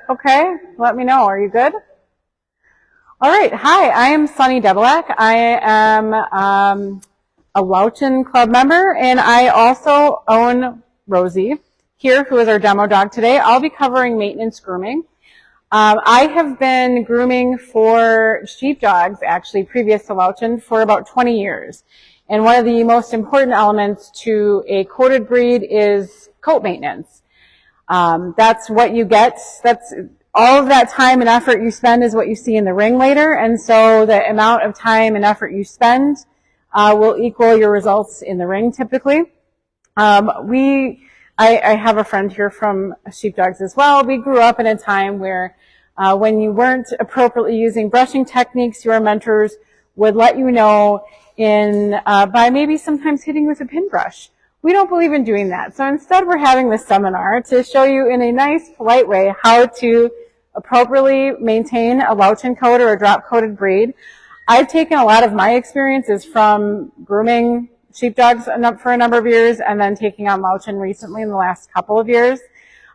Okay, let me know. Are you good? All right. Hi, I am Sunny Debelak. I am a Lowchen club member, and I also own Rosie here, who is our demo dog today. I'll be covering maintenance grooming. I have been grooming for sheepdogs, actually, previous to Lowchen, for about 20 years. And one of the most important elements to a coated breed is coat maintenance. That's what you get. That's all of that time and effort you spend is what you see in the ring later. And so the amount of time and effort you spend will equal your results in the ring typically. I have a friend here from sheepdogs as well. We grew up in a time where when you weren't appropriately using brushing techniques, your mentors would let you know by maybe sometimes hitting with a pin brush. We don't believe in doing that. So instead we're having this seminar to show you in a nice, polite way how to appropriately maintain a Lowchen coat or a drop-coated breed. I've taken a lot of my experiences from grooming sheepdogs for a number of years and then taking on Lowchen recently in the last couple of years.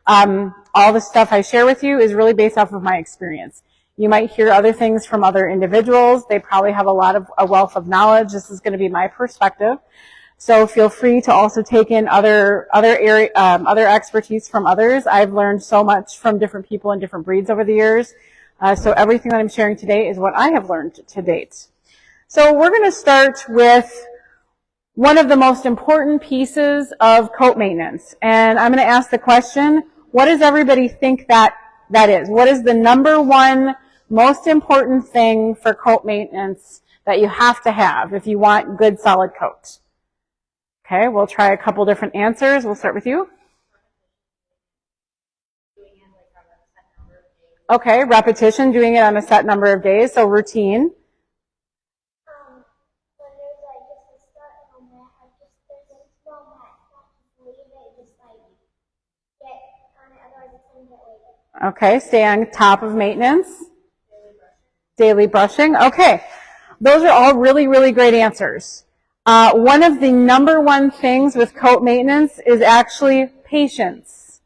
All the stuff I share with you is really based off of my experience. You might hear other things from other individuals. They probably have a wealth of knowledge. This is going to be my perspective. So feel free to also take in other expertise from others. I've learned so much from different people and different breeds over the years. So everything that I'm sharing today is what I have learned to date. So we're going to start with one of the most important pieces of coat maintenance. And I'm going to ask the question, what does everybody think that is? What is the number one most important thing for coat maintenance that you have to have if you want good solid coat? Okay, we'll try a couple different answers. We'll start with you. Okay, repetition, doing it on a set number of days, so routine. Okay, stay on top of maintenance. Daily brushing. Okay, those are all really, really great answers. One of the number one things with coat maintenance is actually patience.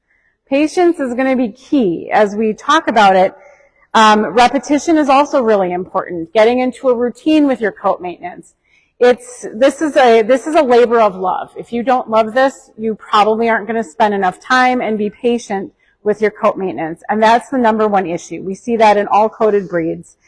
Patience is going to be key as we talk about it. Repetition is also really important. Getting into a routine with your coat maintenance. This is a labor of love. If you don't love this, you probably aren't going to spend enough time and be patient with your coat maintenance. And that's the number one issue. We see that in all coated breeds.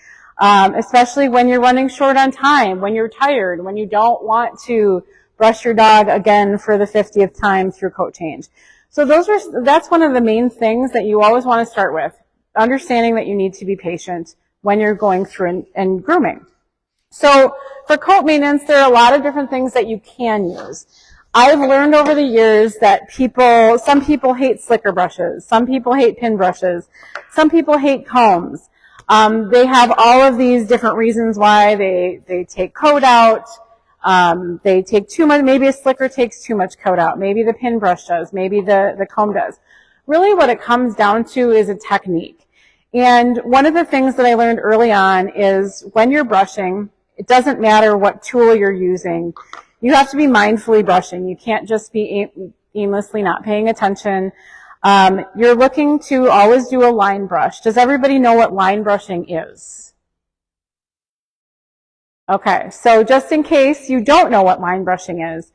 Especially when you're running short on time, when you're tired, when you don't want to brush your dog again for the 50th time through coat change. So that's one of the main things that you always want to start with, understanding that you need to be patient when you're going through and grooming. So for coat maintenance, there are a lot of different things that you can use. I've learned over the years that some people hate slicker brushes, some people hate pin brushes, some people hate combs. They have all of these different reasons why they take coat out. They take too much. Maybe a slicker takes too much coat out. Maybe the pin brush does. Maybe the comb does. Really what it comes down to is a technique. And one of the things that I learned early on is when you're brushing, it doesn't matter what tool you're using. You have to be mindfully brushing. You can't just be aimlessly not paying attention. You're looking to always do a line brush. Does everybody know what line brushing is? Okay, so just in case you don't know what line brushing is,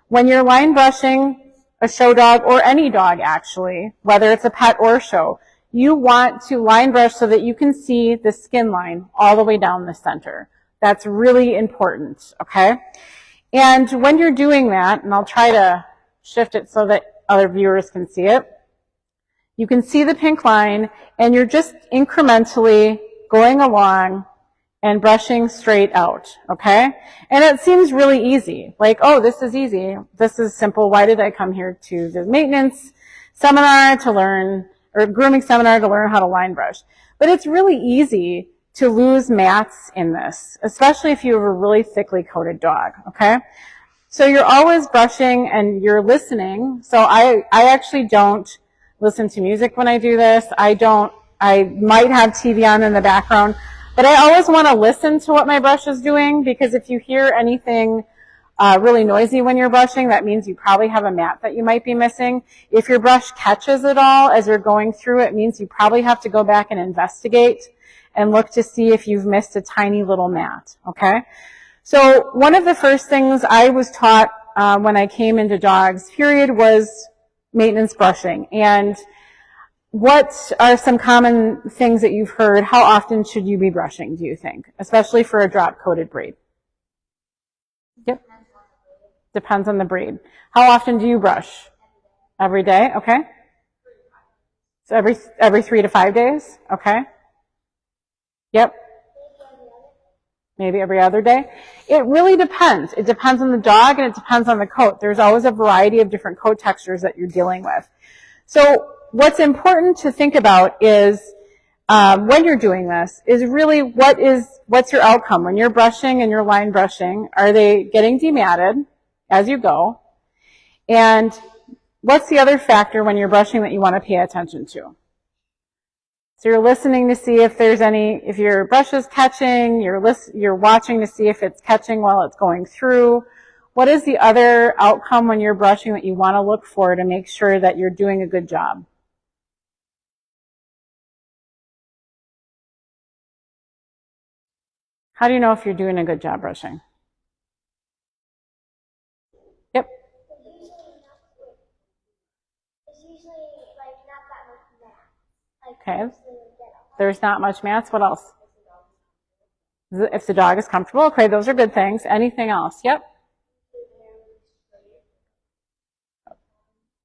when you're line brushing a show dog, or any dog actually, whether it's a pet or a show, you want to line brush so that you can see the skin line all the way down the center. That's really important, okay? And when you're doing that, and I'll try to shift it so that other viewers can see it, you can see the pink line, and you're just incrementally going along and brushing straight out, okay? And it seems really easy, like, oh, this is easy, this is simple, why did I come here to the maintenance seminar to learn, or grooming seminar to learn how to line brush? But it's really easy to lose mats in this, especially if you have a really thickly coated dog, okay? So you're always brushing and you're listening. So I actually don't listen to music when I do this. I might have TV on in the background, but I always want to listen to what my brush is doing, because if you hear anything really noisy when you're brushing, that means you probably have a mat that you might be missing. If your brush catches it all as you're going through, it means you probably have to go back and investigate and look to see if you've missed a tiny little mat, okay? So one of the first things I was taught when I came into dogs, period, was maintenance brushing. And what are some common things that you've heard? How often should you be brushing, do you think? Especially for a drop-coated breed. Yep. Depends on the breed. How often do you brush? Every day, okay. So every 3 to 5 days, okay. Yep. Maybe every other day. It really depends. It depends on the dog and it depends on the coat. There's always a variety of different coat textures that you're dealing with. So what's important to think about is when you're doing this is really what's your outcome when you're brushing and you're line brushing. Are they getting dematted as you go? And what's the other factor when you're brushing that you want to pay attention to? So you're listening to see if there's if your brush is catching, you're watching to see if it's catching while it's going through. What is the other outcome when you're brushing that you want to look for to make sure that you're doing a good job? How do you know if you're doing a good job brushing? Yep. Okay. There's not much mats. What else? If the dog is comfortable. Okay, those are good things. Anything else? Yep.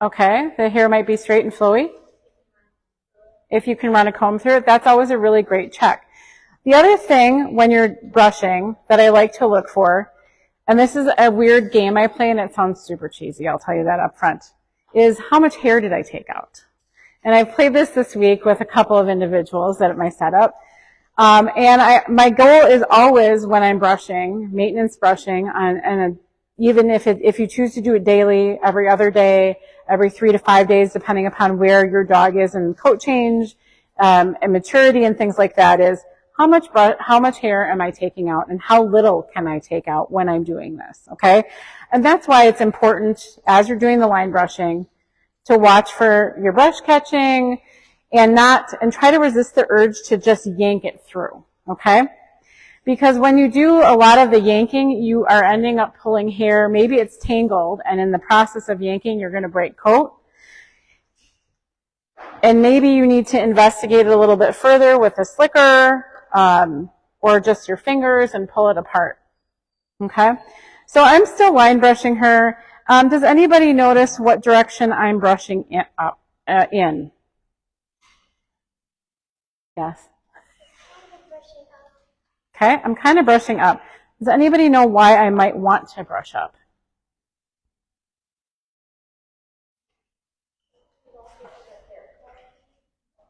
Okay, the hair might be straight and flowy. If you can run a comb through it, that's always a really great check. The other thing when you're brushing that I like to look for, and this is a weird game I play and it sounds super cheesy, I'll tell you that up front, is how much hair did I take out? And I've played this week with a couple of individuals at my setup. My goal is always when I'm brushing, maintenance brushing, even if you choose to do it daily, every other day, every 3 to 5 days, depending upon where your dog is in coat change, and maturity and things like that, is how much hair am I taking out and how little can I take out when I'm doing this, okay? And that's why it's important as you're doing the line brushing to watch for your brush catching and try to resist the urge to just yank it through, okay? Because when you do a lot of the yanking, you are ending up pulling hair. Maybe it's tangled, and in the process of yanking, you're going to break coat. And maybe you need to investigate it a little bit further with a slicker or just your fingers and pull it apart, okay? So I'm still line brushing her. Does anybody notice what direction I'm brushing in? Yes. Okay, I'm kind of brushing up. Does anybody know why I might want to brush up?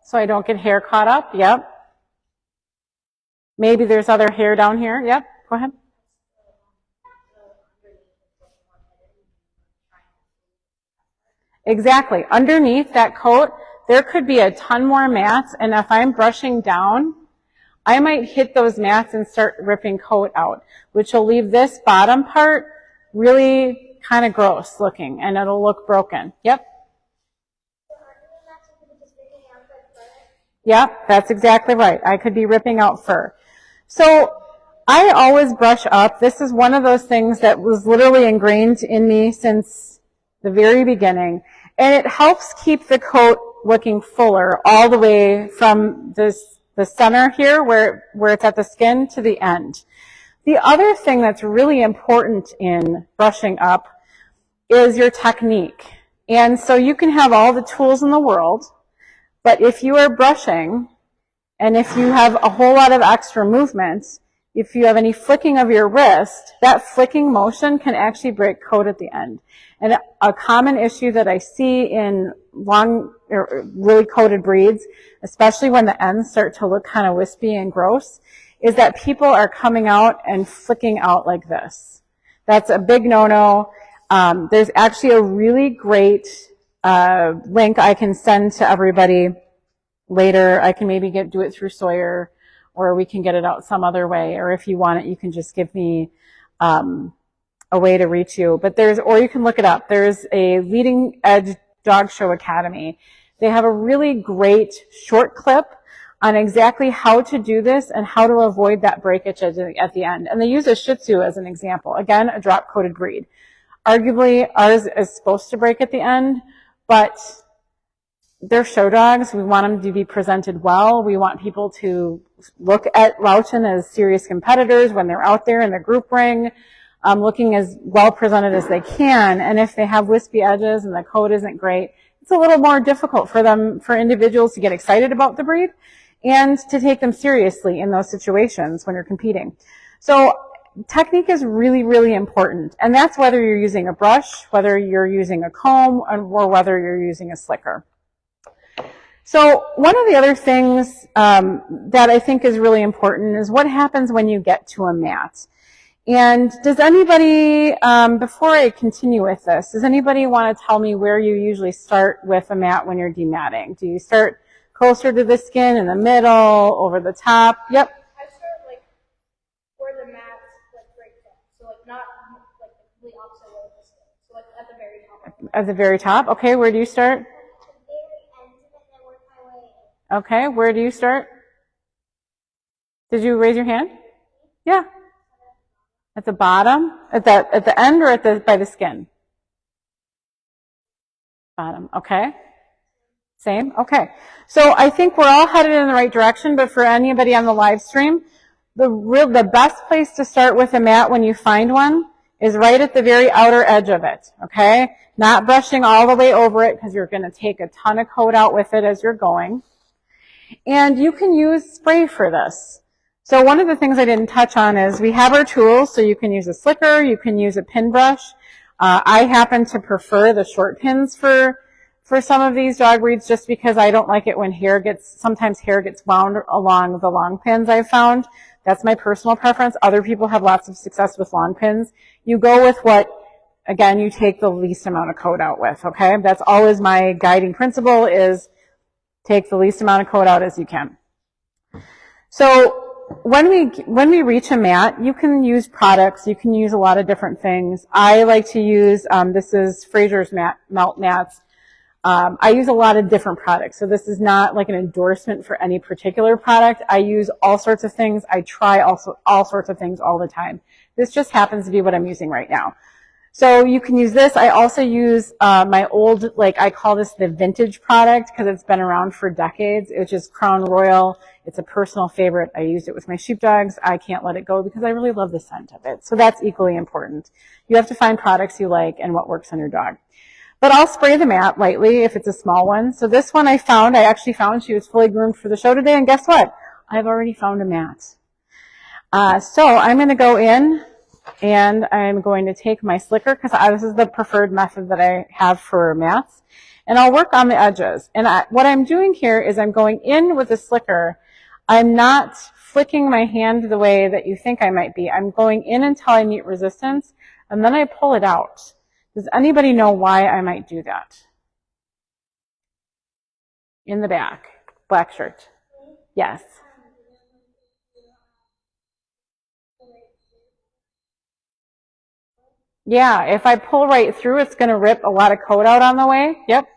So I don't get hair caught up? Yep. Maybe there's other hair down here? Yep, go ahead. Exactly. Underneath that coat, there could be a ton more mats, and if I'm brushing down, I might hit those mats and start ripping coat out, which will leave this bottom part really kind of gross looking, and it'll look broken. Yep. Yep, that's exactly right. I could be ripping out fur. So I always brush up. This is one of those things that was literally ingrained in me since the very beginning. And it helps keep the coat looking fuller all the way from the center here where it's at the skin to the end. The other thing that's really important in brushing up is your technique. And so you can have all the tools in the world, but if you are brushing and if you have a whole lot of extra movements, if you have any flicking of your wrist, that flicking motion can actually break coat at the end. And a common issue that I see in long, really coated breeds, especially when the ends start to look kind of wispy and gross, is that people are coming out and flicking out like this. That's a big no-no. There's actually a really great link I can send to everybody later. I can maybe do it through Sawyer, or we can get it out some other way. Or if you want it, you can just give me a way to reach you. But or you can look it up. There's a Leading Edge Dog Show Academy. They have a really great short clip on exactly how to do this and how to avoid that breakage at the end. And they use a Shih Tzu as an example. Again, a drop-coated breed. Arguably, ours is supposed to break at the end, but they're show dogs. We want them to be presented well. We want people to look at Lowchen as serious competitors when they're out there in the group ring, looking as well presented as they can. And if they have wispy edges and the coat isn't great, it's a little more difficult for individuals to get excited about the breed and to take them seriously in those situations when you're competing. So technique is really, really important. And that's whether you're using a brush, whether you're using a comb, or whether you're using a slicker. So one of the other things that I think is really important is what happens when you get to a mat. And does anybody, before I continue with this, does anybody want to tell me where you usually start with a mat when you're dematting? Do you start closer to the skin, in the middle, over the top? Yep. I start like where the mat like breaks up, so like not like the complete opposite way of the skin. So like at the very top. At the very top. Okay, where do you start? At the very end, and then work my way in. Okay, where do you start? Did you raise your hand? Yeah. At the bottom? At the end or by the skin? Bottom. Okay. Same? Okay. So I think we're all headed in the right direction, but for anybody on the live stream, the best place to start with a mat when you find one is right at the very outer edge of it, okay? Not brushing all the way over it because you're going to take a ton of coat out with it as you're going. And you can use spray for this. So one of the things I didn't touch on is we have our tools, so you can use a slicker, you can use a pin brush. I happen to prefer the short pins for some of these dog breeds just because I don't like it when sometimes hair gets wound along the long pins I've found. That's my personal preference. Other people have lots of success with long pins. You go with what, again, you take the least amount of coat out with, okay? That's always my guiding principle is take the least amount of coat out as you can. So when we reach a mat, you can use products. You can use a lot of different things. I like to use, this is Fraser's melt mats. I use a lot of different products, so this is not like an endorsement for any particular product. I use all sorts of things. I try also all sorts of things all the time. This just happens to be what I'm using right now. So you can use this. I also use my old, I call this the vintage product because it's been around for decades. It's just Crown Royal. It's a personal favorite. I used it with my sheepdogs. I can't let it go because I really love the scent of it. So that's equally important. You have to find products you like and what works on your dog. But I'll spray the mat lightly if it's a small one. So this one I actually found she was fully groomed for the show today. And guess what? I've already found a mat. So I'm going to go in and I'm going to take my slicker because this is the preferred method that I have for mats. And I'll work on the edges. And what I'm doing here is I'm going in with the slicker. I'm not flicking my hand the way that you think I might be. I'm going in until I meet resistance, and then I pull it out. Does anybody know why I might do that? In the back. Black shirt. Yes. Yeah, if I pull right through, it's going to rip a lot of coat out on the way. Yep.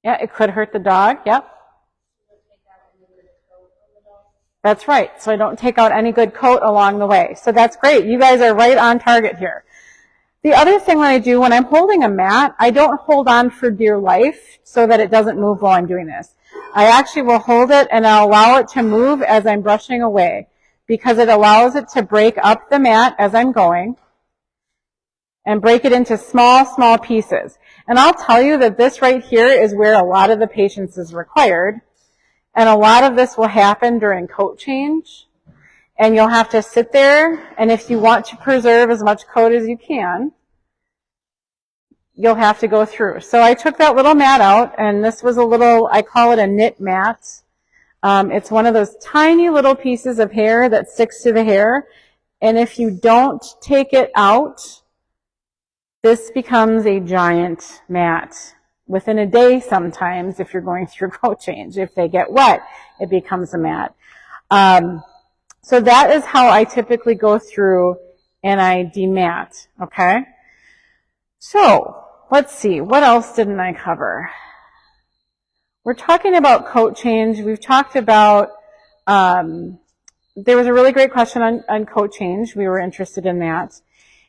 Yeah, it could hurt the dog. Yep. That's right. So I don't take out any good coat along the way. So that's great. You guys are right on target here. The other thing that I do when I'm holding a mat, I don't hold on for dear life so that it doesn't move while I'm doing this. I actually will hold it and I'll allow it to move as I'm brushing away because it allows it to break up the mat as I'm going and break it into small, small pieces. And I'll tell you that this right here is where a lot of the patience is required. And a lot of this will happen during coat change. And you'll have to sit there, and if you want to preserve as much coat as you can, you'll have to go through. So I took that little mat out, and this was I call it a knit mat. It's one of those tiny little pieces of hair that sticks to the hair. And if you don't take it out, this becomes a giant mat. Within a day sometimes, if you're going through coat change. If they get wet, it becomes a mat. So that is how I typically go through and I demat, okay? So let's see, what else didn't I cover? We're talking about coat change. We've talked about, there was a really great question on coat change. We were interested in that.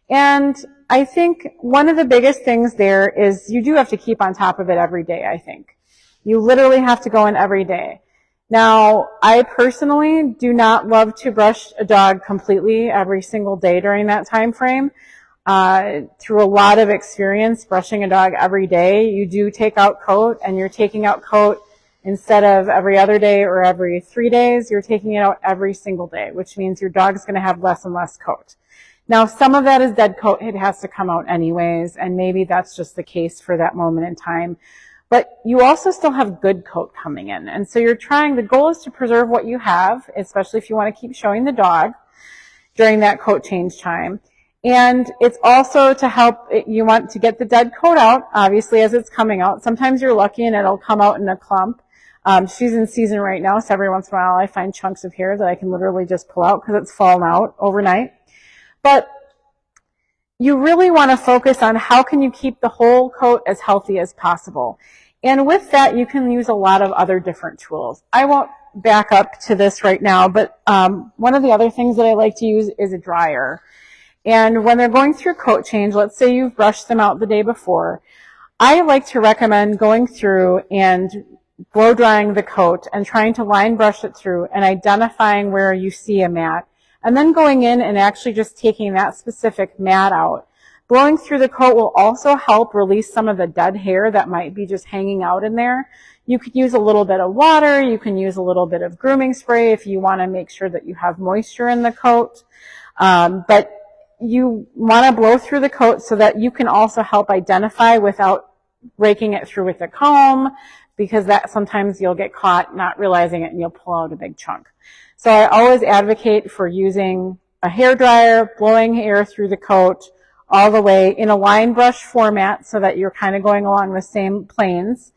And I think one of the biggest things there is you do have to keep on top of it every day, I think. You literally have to go in every day. Now, I personally do not love to brush a dog completely every single day during that time frame. Through a lot of experience brushing a dog every day, you do take out coat, and you're taking out coat instead of every other day or every 3 days, you're taking it out every single day, which means your dog's going to have less and less coat. Now, some of that is dead coat. It has to come out anyways, and maybe that's just the case for that moment in time. But you also still have good coat coming in. And so the goal is to preserve what you have, especially if you want to keep showing the dog during that coat change time. And it's also to help, you want to get the dead coat out, obviously, as it's coming out. Sometimes you're lucky and it'll come out in a clump. She's in season right now, so every once in a while I find chunks of hair that I can literally just pull out because it's fallen out overnight. But you really want to focus on how can you keep the whole coat as healthy as possible. And with that, you can use a lot of other different tools. I won't back up to this right now, but one of the other things that I like to use is a dryer. And when they're going through coat change, let's say you've brushed them out the day before, I like to recommend going through and blow drying the coat and trying to line brush it through and identifying where you see a mat. And then going in and actually just taking that specific mat out. Blowing through the coat will also help release some of the dead hair that might be just hanging out in there. You could use a little bit of water. You can use a little bit of grooming spray if you want to make sure that you have moisture in the coat. But you want to blow through the coat so that you can also help identify without raking it through with a comb, because that sometimes you'll get caught not realizing it and you'll pull out a big chunk. So I always advocate for using a hair dryer, blowing air through the coat all the way in a line brush format so that you're kind of going along the same planes.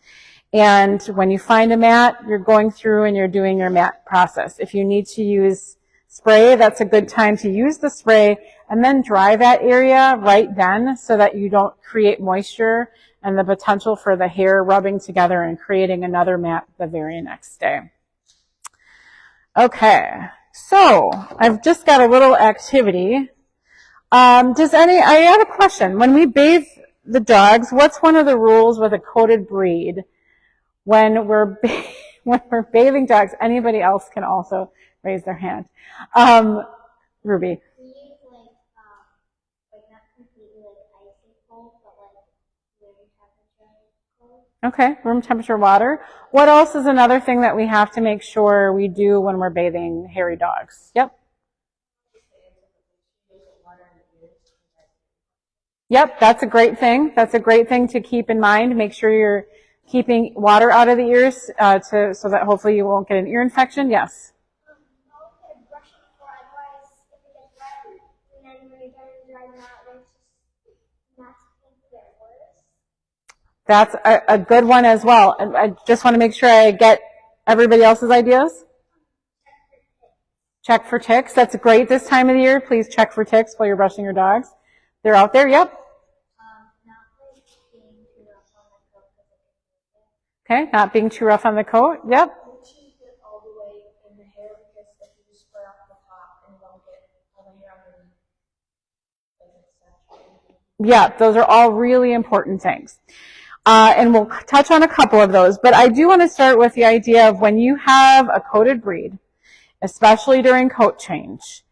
And when you find a mat, you're going through and you're doing your mat process. If you need to use spray, that's a good time to use the spray and then dry that area right then so that you don't create moisture and the potential for the hair rubbing together and creating another mat the very next day. Okay, so I've just got a little activity. I have a question. When we bathe the dogs, what's one of the rules with a coated breed when we're bathing dogs? Anybody else can also raise their hand. Ruby. We use like not completely like icy cold, but like room temperature cold. Okay, room temperature water. What else is another thing that we have to make sure we do when we're bathing hairy dogs? Yep. Yep, that's a great thing. That's a great thing to keep in mind. Make sure you're keeping water out of the ears so that hopefully you won't get an ear infection. Yes. That's a good one as well. And I just want to make sure I get everybody else's ideas. Check for ticks. That's great this time of the year. Please check for ticks while you're brushing your dogs. They're out there. Yep. Okay, not being too rough on the coat. Yep. Yeah, those are all really important things. And we'll touch on a couple of those. But I do want to start with the idea of when you have a coated breed, especially during coat change,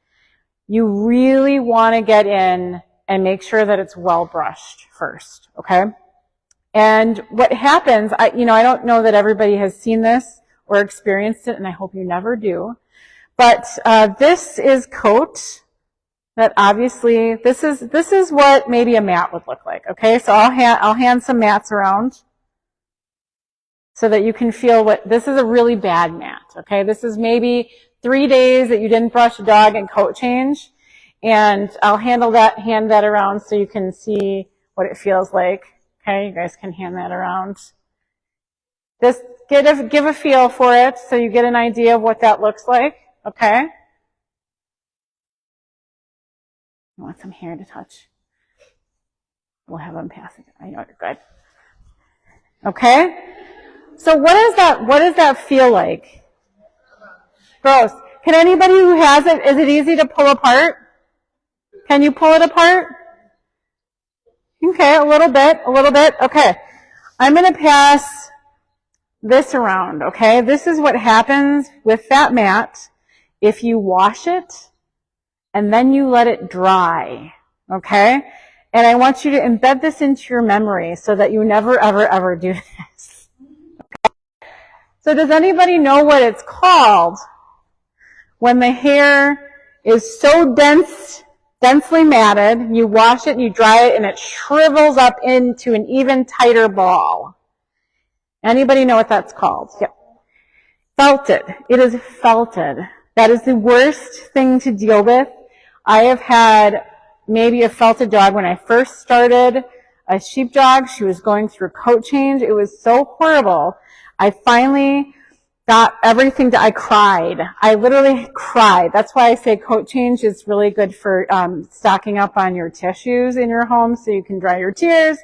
you really want to get in and make sure that it's well brushed first, okay? And what happens, I don't know that everybody has seen this or experienced it, and I hope you never do, but this is coat that obviously, this is what maybe a mat would look like, okay? So I'll hand some mats around so that you can feel this is a really bad mat, okay? This is maybe 3 days that you didn't brush a dog and coat change, and I'll hand that around so you can see what it feels like. Okay, you guys can hand that around. Just give a feel for it so you get an idea of what that looks like. okay? You want some hair to touch? We'll have them pass it. I know you're good. Okay? So what does that feel like? Gross. Can anybody who has it, is it easy to pull apart? Can you pull it apart? Okay, a little bit. Okay. I'm going to pass this around, okay? This is what happens with that mat if you wash it and then you let it dry, okay? And I want you to embed this into your memory so that you never, ever, ever do this. Okay? So does anybody know what it's called when the hair is so densely matted, you wash it and you dry it and it shrivels up into an even tighter ball? Anybody know what that's called? Yep. Felted. It is felted. That is the worst thing to deal with. I have had maybe a felted dog when I first started, a sheepdog. She was going through coat change. It was so horrible. I finally got everything I cried. I literally cried. That's why I say coat change is really good for stocking up on your tissues in your home so you can dry your tears.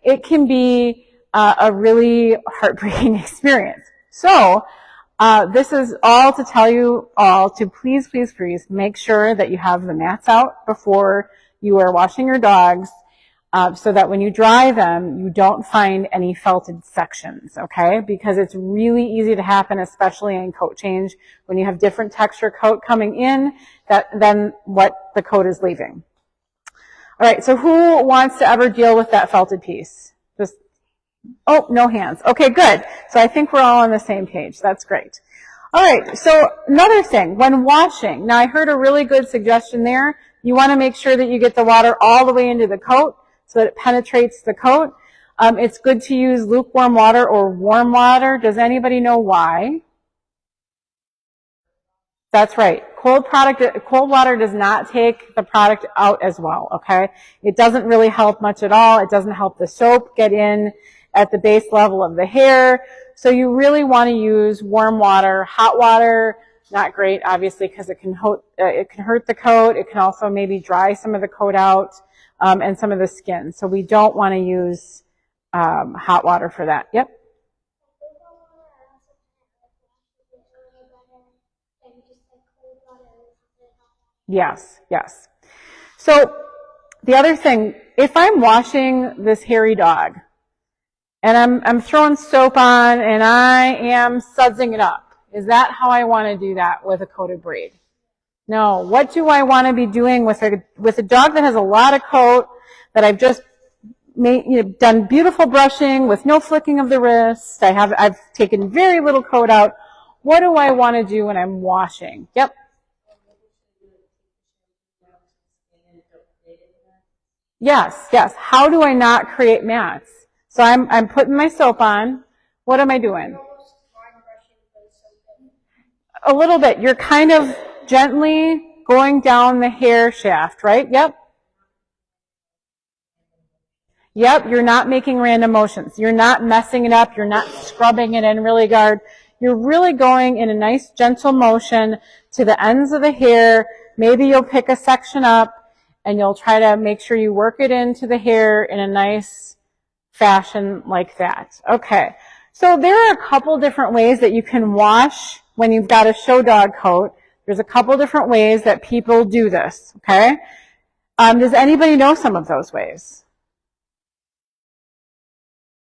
It can be a really heartbreaking experience. So this is all to tell you all to please, please, please make sure that you have the mats out before you are washing your dogs so that when you dry them, you don't find any felted sections, okay? Because it's really easy to happen, especially in coat change, when you have different texture coat coming in than what the coat is leaving. All right, so who wants to ever deal with that felted piece? Oh, no hands. Okay, good. So I think we're all on the same page. That's great. All right, so another thing, when washing, now I heard a really good suggestion there. You want to make sure that you get the water all the way into the coat so that it penetrates the coat. It's good to use lukewarm water or warm water. Does anybody know why? That's right. Cold water does not take the product out as well, okay? It doesn't really help much at all. It doesn't help the soap get in at the base level of the hair. So you really want to use warm water. Hot water, not great, obviously, because it can hurt the coat. It can also maybe dry some of the coat out and some of the skin. So we don't want to use hot water for that. Yep. Yes, yes. So the other thing, if I'm washing this hairy dog and I'm throwing soap on and I am sudsing it up, is that how I want to do that with a coated braid? No. What do I want to be doing with a dog that has a lot of coat, that I've just done beautiful brushing with no flicking of the wrist? I've taken very little coat out. What do I want to do when I'm washing? Yep. Yes, yes. How do I not create mats? So I'm putting my soap on. What am I doing? A little bit. You're kind of gently going down the hair shaft, right? Yep. Yep, you're not making random motions. You're not messing it up. You're not scrubbing it in really hard. You're really going in a nice gentle motion to the ends of the hair. Maybe you'll pick a section up and you'll try to make sure you work it into the hair in a nice fashion like that. Okay, so there are a couple different ways that you can wash when you've got a show dog coat. There's a couple different ways that people do this, okay? Does anybody know some of those ways?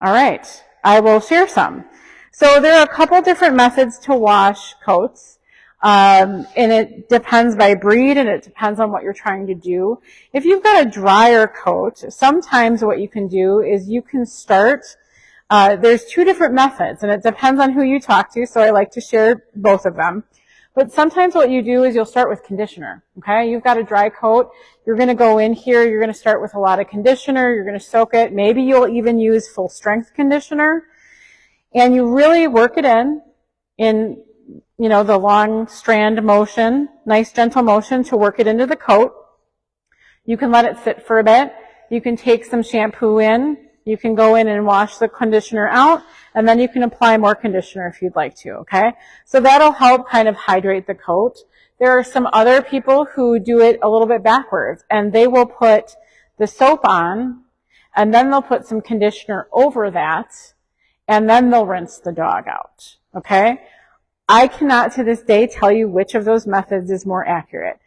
All right, I will share some. So there are a couple different methods to wash coats, and it depends by breed and it depends on what you're trying to do. If you've got a drier coat, sometimes what you can do is you can start, there's two different methods and it depends on who you talk to, so I like to share both of them. But sometimes what you do is you'll start with conditioner, okay? You've got a dry coat. You're going to go in here. You're going to start with a lot of conditioner. You're going to soak it. Maybe you'll even use full strength conditioner. And you really work it in, the long strand motion, nice gentle motion to work it into the coat. You can let it sit for a bit. You can take some shampoo in. You can go in and wash the conditioner out, and then you can apply more conditioner if you'd like to, okay? So that'll help kind of hydrate the coat. There are some other people who do it a little bit backwards, and they will put the soap on, and then they'll put some conditioner over that, and then they'll rinse the dog out, okay? I cannot to this day tell you which of those methods is more accurate,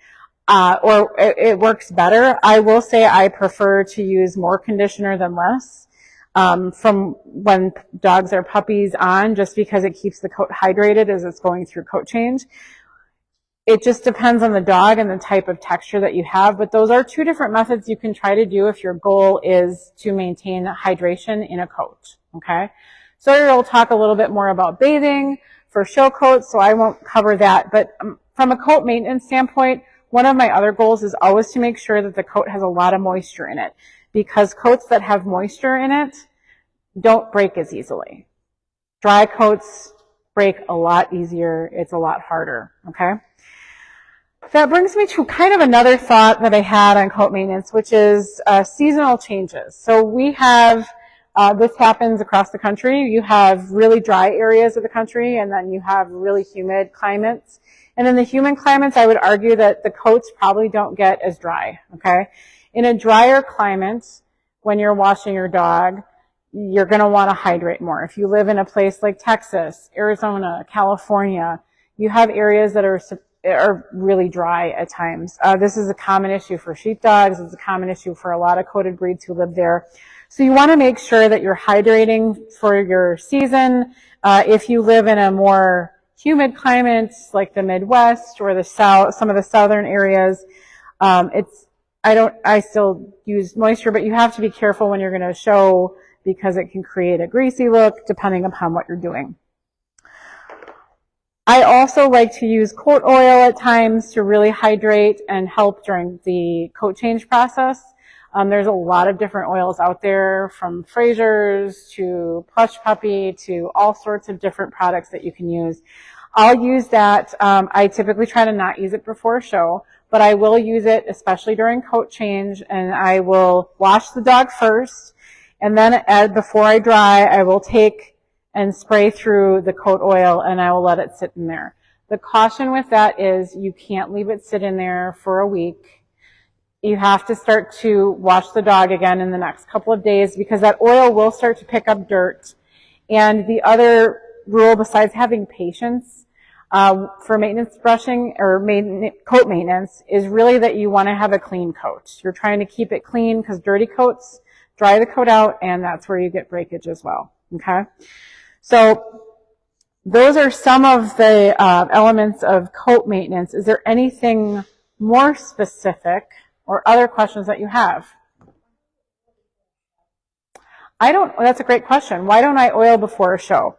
or it works better. I will say I prefer to use more conditioner than less, from when dogs are puppies on, just because it keeps the coat hydrated as it's going through coat change. It just depends on the dog and the type of texture that you have, but those are two different methods you can try to do if your goal is to maintain hydration in a coat, okay? Sawyer will talk a little bit more about bathing for show coats, so I won't cover that, but from a coat maintenance standpoint, one of my other goals is always to make sure that the coat has a lot of moisture in it, because coats that have moisture in it don't break as easily. Dry coats break a lot easier. It's a lot harder, okay? That brings me to kind of another thought that I had on coat maintenance, which is seasonal changes. So we have, this happens across the country. You have really dry areas of the country, and then you have really humid climates. And in the humid climates, I would argue that the coats probably don't get as dry, okay? In a drier climate, when you're washing your dog, you're going to want to hydrate more. If you live in a place like Texas, Arizona, California, you have areas that are really dry at times. This is a common issue for sheepdogs. It's a common issue for a lot of coated breeds who live there. So you want to make sure that you're hydrating for your season. If you live in a more humid climate like the Midwest or the South, some of the southern areas, I still use moisture, but you have to be careful when you're going to show, because it can create a greasy look depending upon what you're doing. I also like to use coat oil at times to really hydrate and help during the coat change process. There's a lot of different oils out there, from Fraser's to Plush Puppy to all sorts of different products that you can use. I'll use that. I typically try to not use it before a show, but I will use it especially during coat change, and I will wash the dog first, and then before I dry, I will take and spray through the coat oil, and I will let it sit in there. The caution with that is you can't leave it sit in there for a week. You have to start to wash the dog again in the next couple of days, because that oil will start to pick up dirt. And the other rule, besides having patience for maintenance brushing or coat maintenance, is really that you want to have a clean coat. You're trying to keep it clean, because dirty coats dry the coat out, and that's where you get breakage as well, okay? So those are some of the elements of coat maintenance. Is there anything more specific or other questions that you have? That's a great question. Why don't I oil before a show?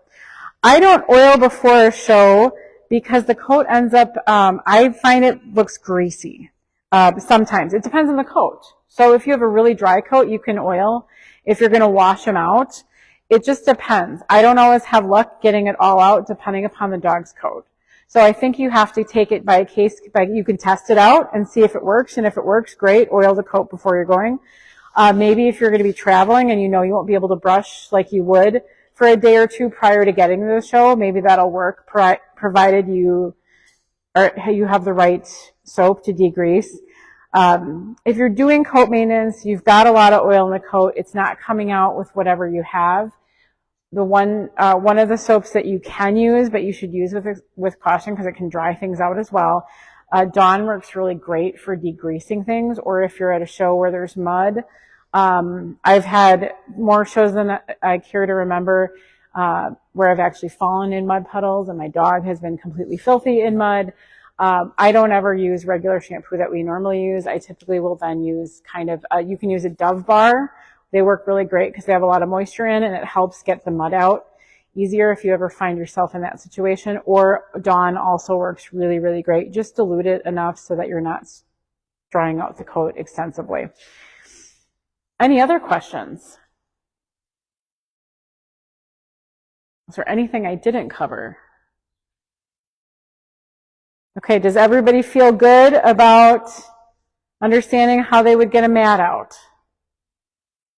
I don't oil before a show because the coat ends up, I find it looks greasy. Sometimes. It depends on the coat. So if you have a really dry coat, you can oil. If you're going to wash them out, it just depends. I don't always have luck getting it all out depending upon the dog's coat. So I think you have to take it by case, you can test it out and see if it works. And if it works, great, oil the coat before you're going. Maybe if you're going to be traveling and you know you won't be able to brush like you would for a day or two prior to getting to the show, maybe that'll work, provided you have the right soap to degrease. If you're doing coat maintenance, you've got a lot of oil in the coat, it's not coming out with whatever you have. The one of the soaps that you can use, but you should use with caution because it can dry things out as well. Dawn works really great for degreasing things, or if you're at a show where there's mud. I've had more shows than I care to remember where I've actually fallen in mud puddles and my dog has been completely filthy in mud. I don't ever use regular shampoo that we normally use. I typically will then use you can use a Dove bar. They work really great because they have a lot of moisture in and it helps get the mud out easier if you ever find yourself in that situation. Or Dawn also works really, really great. Just dilute it enough so that you're not drying out the coat extensively. Any other questions? Is there anything I didn't cover? Okay, does everybody feel good about understanding how they would get a mat out?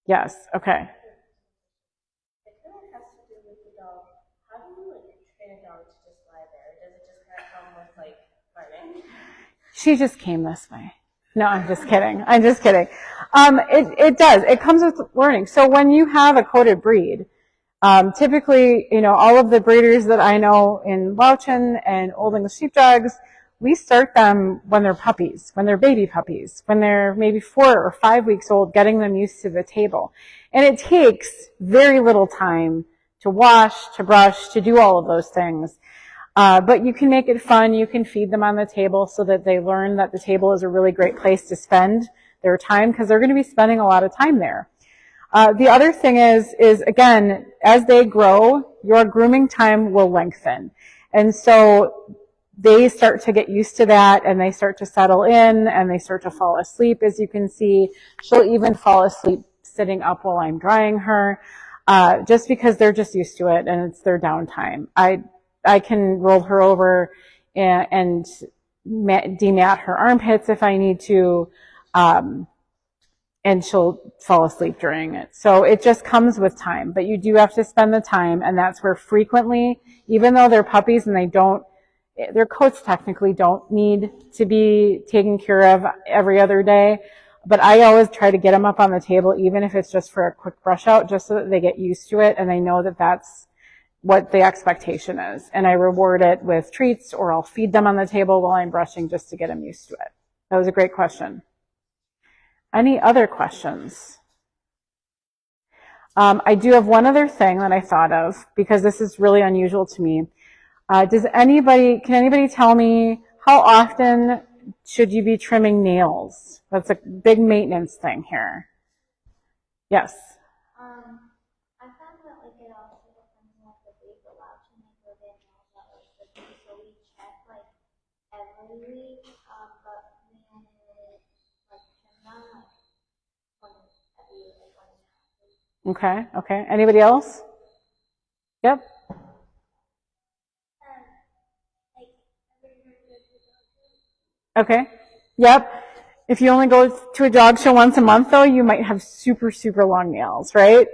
Yes, okay. It kind of has to do with the dog. How do you train a dog to just lie there? Does it just kind of come with learning? She just came this way. No, I'm just kidding. I'm just kidding. It does. It comes with learning. So when you have a coated breed, typically, all of the breeders that I know in Lowchen and Old English Sheepdogs, we start them when they're puppies, when they're baby puppies, when they're maybe 4 or 5 weeks old, getting them used to the table. And it takes very little time to wash, to brush, to do all of those things. But you can make it fun. You can feed them on the table so that they learn that the table is a really great place to spend their time, because they're going to be spending a lot of time there. The other thing is again, as they grow, your grooming time will lengthen. And so they start to get used to that, and they start to settle in, and they start to fall asleep. As you can see, she'll even fall asleep sitting up while I'm drying her, just because they're just used to it, and it's their downtime. I can roll her over and demat her armpits if I need to, and she'll fall asleep during it. So it just comes with time, but you do have to spend the time, and that's where frequently, even though they're puppies and their coats technically don't need to be taken care of every other day, but I always try to get them up on the table, even if it's just for a quick brush out, just so that they get used to it and they know that that's what the expectation is. And I reward it with treats, or I'll feed them on the table while I'm brushing just to get them used to it. That was a great question. Any other questions? I do have one other thing that I thought of, because this is really unusual to me. Can anybody tell me, how often should you be trimming nails? That's a big maintenance thing here. Yes. I found that it also depends on the breed, but Lowchen they their nails out the breed, so we check every week, but we only trim them every 1.5 weeks. Okay. Anybody else? Yep. Okay. Yep. If you only go to a dog show once a month, though, you might have super, super long nails, right?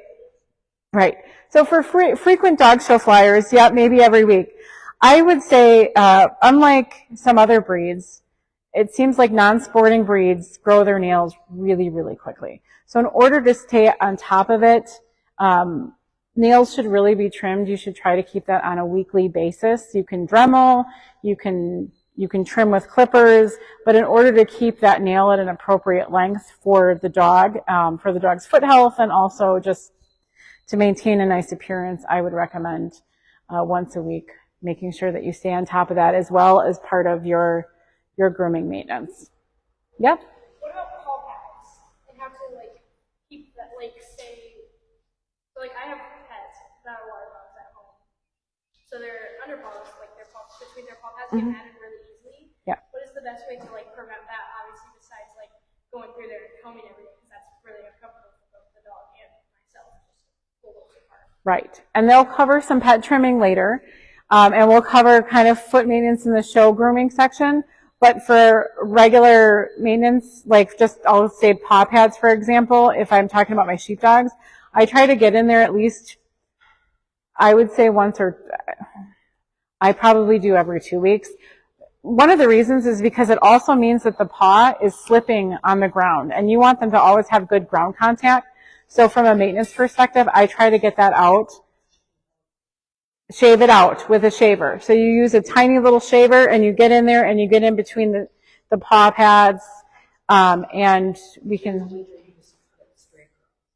Right. So for frequent dog show flyers, yeah, maybe every week. I would say, unlike some other breeds, it seems like non-sporting breeds grow their nails really, really quickly. So in order to stay on top of it, nails should really be trimmed. You should try to keep that on a weekly basis. You can Dremel, you can trim with clippers, but in order to keep that nail at an appropriate length for the dog, for the dog's foot health, and also just to maintain a nice appearance, I would recommend once a week, making sure that you stay on top of that as well as part of your grooming maintenance. Yep. What about paw pads? And how to keep that say, so I have pets that are water dogs at home. So their underpaws, between their paw pads get matted really easily. Yeah. What is the best way to prevent that? Obviously, besides going through there and combing everything, because that's really uncomfortable for both the dog and myself. Just pull those apart. Right. And they'll cover some pet trimming later, and we'll cover kind of foot maintenance in the show grooming section. But for regular maintenance, I'll say paw pads, for example, if I'm talking about my sheepdogs, I try to get in there at least, I would say I probably do every 2 weeks. One of the reasons is because it also means that the paw is slipping on the ground, and you want them to always have good ground contact. So from a maintenance perspective, I try to get that out, shave it out with a shaver. So you use a tiny little shaver, and you get in there, and you get in between the paw pads, and we can,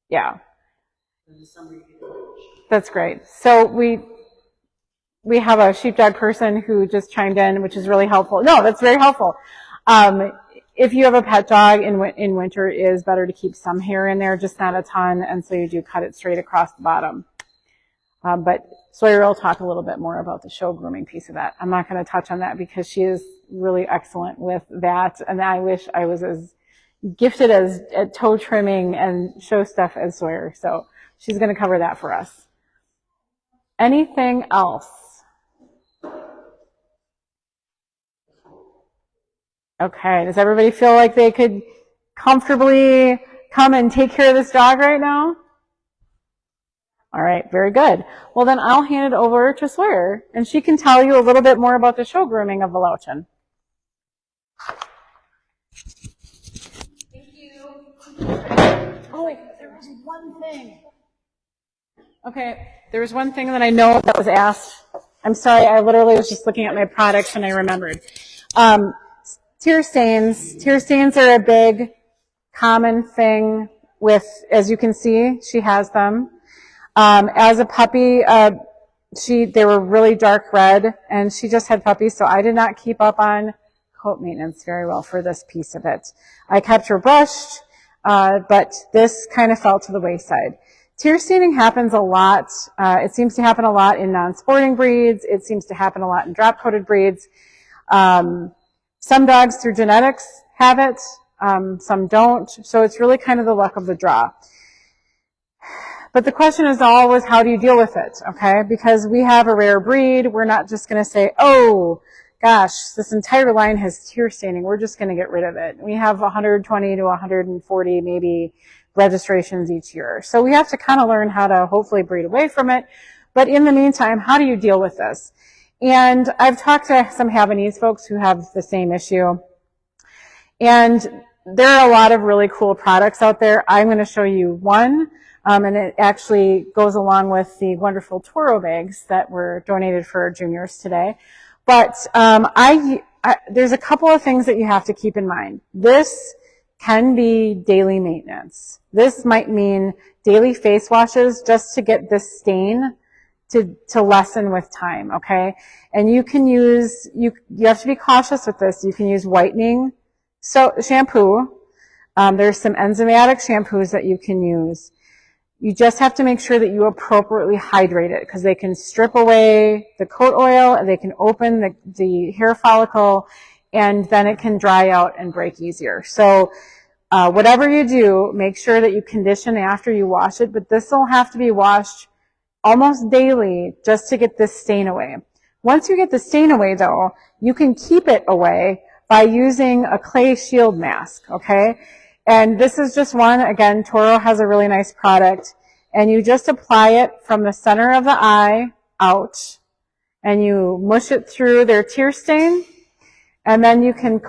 yeah. That's great. So we have a sheepdog person who just chimed in, which is really helpful. No, that's very helpful. If you have a pet dog in winter, it is better to keep some hair in there, just not a ton, and so you do cut it straight across the bottom. But Sawyer will talk a little bit more about the show grooming piece of that. I'm not going to touch on that because she is really excellent with that, and I wish I was as gifted at toe trimming and show stuff as Sawyer. So she's going to cover that for us. Anything else? Okay, does everybody feel like they could comfortably come and take care of this dog right now? All right, very good. Well, then I'll hand it over to Sawyer, and she can tell you a little bit more about the show grooming of the Lowchen. Oh, wait, there was one thing. Okay, there was one thing that I know that was asked. I'm sorry, I literally was just looking at my products and I remembered. Tear stains. Tear stains are a big, common thing with, as you can see, she has them. As a puppy, they were really dark red, and she just had puppies, so I did not keep up on coat maintenance very well for this piece of it. I kept her brushed, but this kind of fell to the wayside. Tear staining happens a lot. It seems to happen a lot in non-sporting breeds. It seems to happen a lot in drop-coated breeds. Some dogs through genetics have it, some don't, so it's really kind of the luck of the draw. But the question is always, how do you deal with it, okay? Because we have a rare breed, we're not just going to say, oh, gosh, this entire line has tear staining, we're just going to get rid of it. We have 120 to 140 maybe registrations each year. So we have to kind of learn how to hopefully breed away from it. But in the meantime, how do you deal with this? And I've talked to some Havanese folks who have the same issue. And there are a lot of really cool products out there. I'm going to show you one. And it actually goes along with the wonderful Toro bags that were donated for our juniors today. But there's a couple of things that you have to keep in mind. This can be daily maintenance. This might mean daily face washes just to get this stain to lessen with time, okay? And you can use, you have to be cautious with this. You can use whitening shampoo. There's some enzymatic shampoos that you can use. You just have to make sure that you appropriately hydrate it because they can strip away the coat oil and they can open the hair follicle and then it can dry out and break easier. So whatever you do, make sure that you condition after you wash it, but this will have to be washed almost daily just to get this stain away. Once you get the stain away though, you can keep it away by using a clay shield mask, okay? And this is just one. Again, Toro has a really nice product. And you just apply it from the center of the eye out. And you mush it through their tear stain. And then you can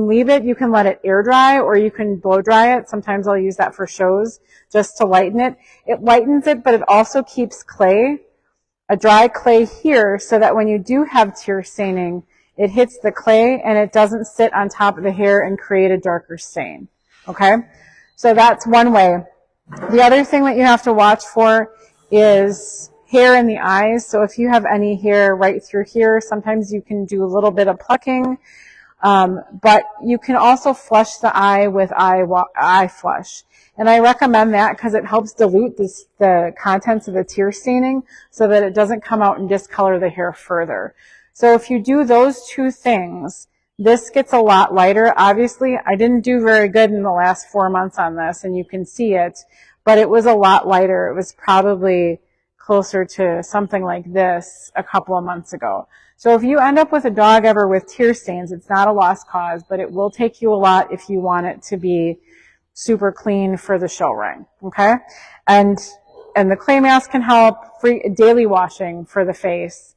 leave it. You can let it air dry or you can blow dry it. Sometimes I'll use that for shows just to lighten it. It lightens it, but it also keeps clay, a dry clay here, so that when you do have tear staining, it hits the clay and it doesn't sit on top of the hair and create a darker stain. Okay, so that's one way. The other thing that you have to watch for is hair in the eyes. So if you have any hair right through here, sometimes you can do a little bit of plucking, but you can also flush the eye with eye flush. And I recommend that because it helps dilute the contents of the tear staining so that it doesn't come out and discolor the hair further. So if you do those two things, this gets a lot lighter. Obviously, I didn't do very good in the last 4 months on this, and you can see it, but it was a lot lighter. It was probably closer to something like this a couple of months ago. So if you end up with a dog ever with tear stains, it's not a lost cause, but it will take you a lot if you want it to be super clean for the show ring, okay? And the clay mask can help, free daily washing for the face.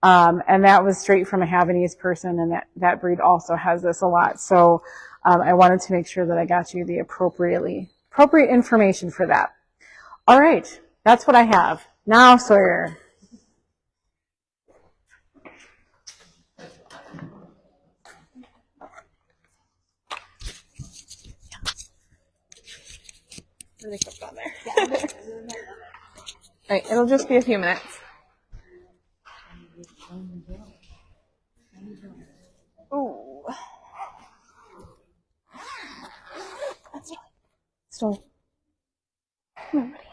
And that was straight from a Havanese person, and that breed also has this a lot. So I wanted to make sure that I got you the appropriate information for that. All right, that's what I have. Now, Sawyer. Really quick on there. All right, it'll just be a few minutes. Oh, that's still. Come on, buddy.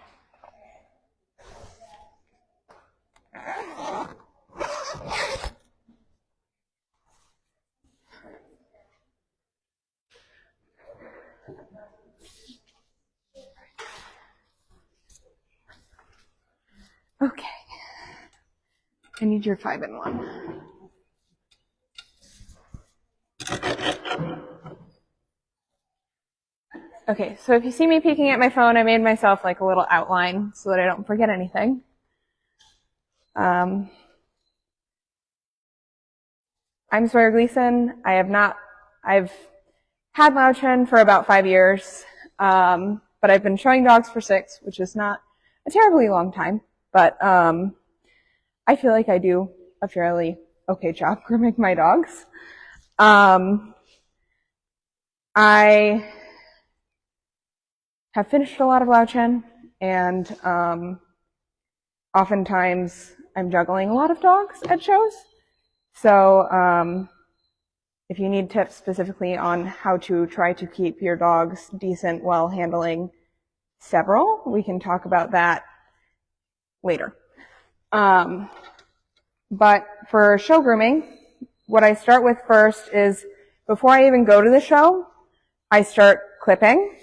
Okay. I need your 5-in-1. Okay, so if you see me peeking at my phone, I made myself like a little outline so that I don't forget anything. I'm Sawyer Gleason. I've had Lowchen for about 5 years. But I've been showing dogs for 6, which is not a terribly long time, but I feel like I do a fairly okay job grooming my dogs. I have finished a lot of Lowchen, and oftentimes I'm juggling a lot of dogs at shows. So if you need tips specifically on how to try to keep your dogs decent while handling several, we can talk about that later. But for show grooming, what I start with first is, before I even go to the show, I start clipping.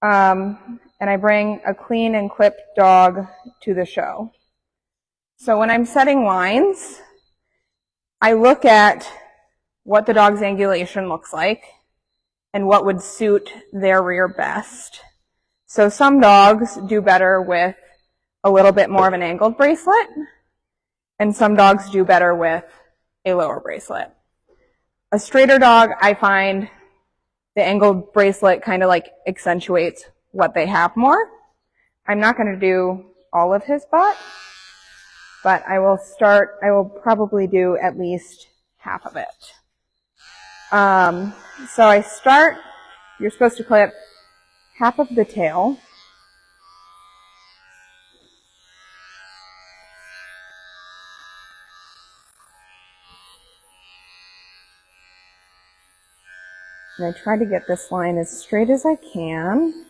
And I bring a clean and clipped dog to the show. So when I'm setting lines, I look at what the dog's angulation looks like and what would suit their rear best. So some dogs do better with a little bit more of an angled bracelet, and some dogs do better with a lower bracelet. A straighter dog, I find the angled bracelet kind of like accentuates what they have more. I'm not going to do all of his butt, but I will probably do at least half of it. So I start, you're supposed to clip half of the tail. And I try to get this line as straight as I can.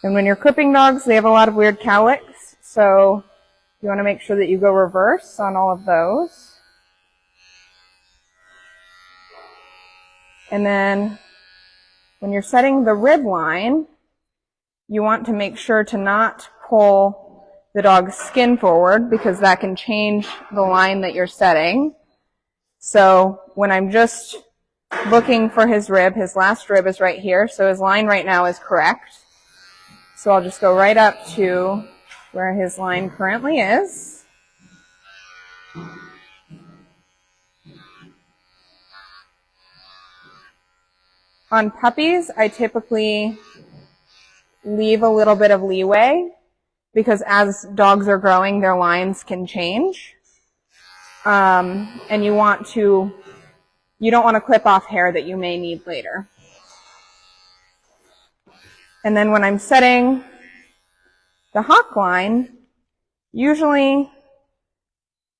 And when you're clipping dogs, they have a lot of weird cowlicks, so you want to make sure that you go reverse on all of those. And then when you're setting the rib line, you want to make sure to not pull the dog's skin forward, because that can change the line that you're setting. So when I'm just looking for his rib, his last rib is right here, so his line right now is correct. So I'll just go right up to where his line currently is. On puppies, I typically leave a little bit of leeway, because as dogs are growing, their lines can change. And you don't want to clip off hair that you may need later. And then when I'm setting the hock line, usually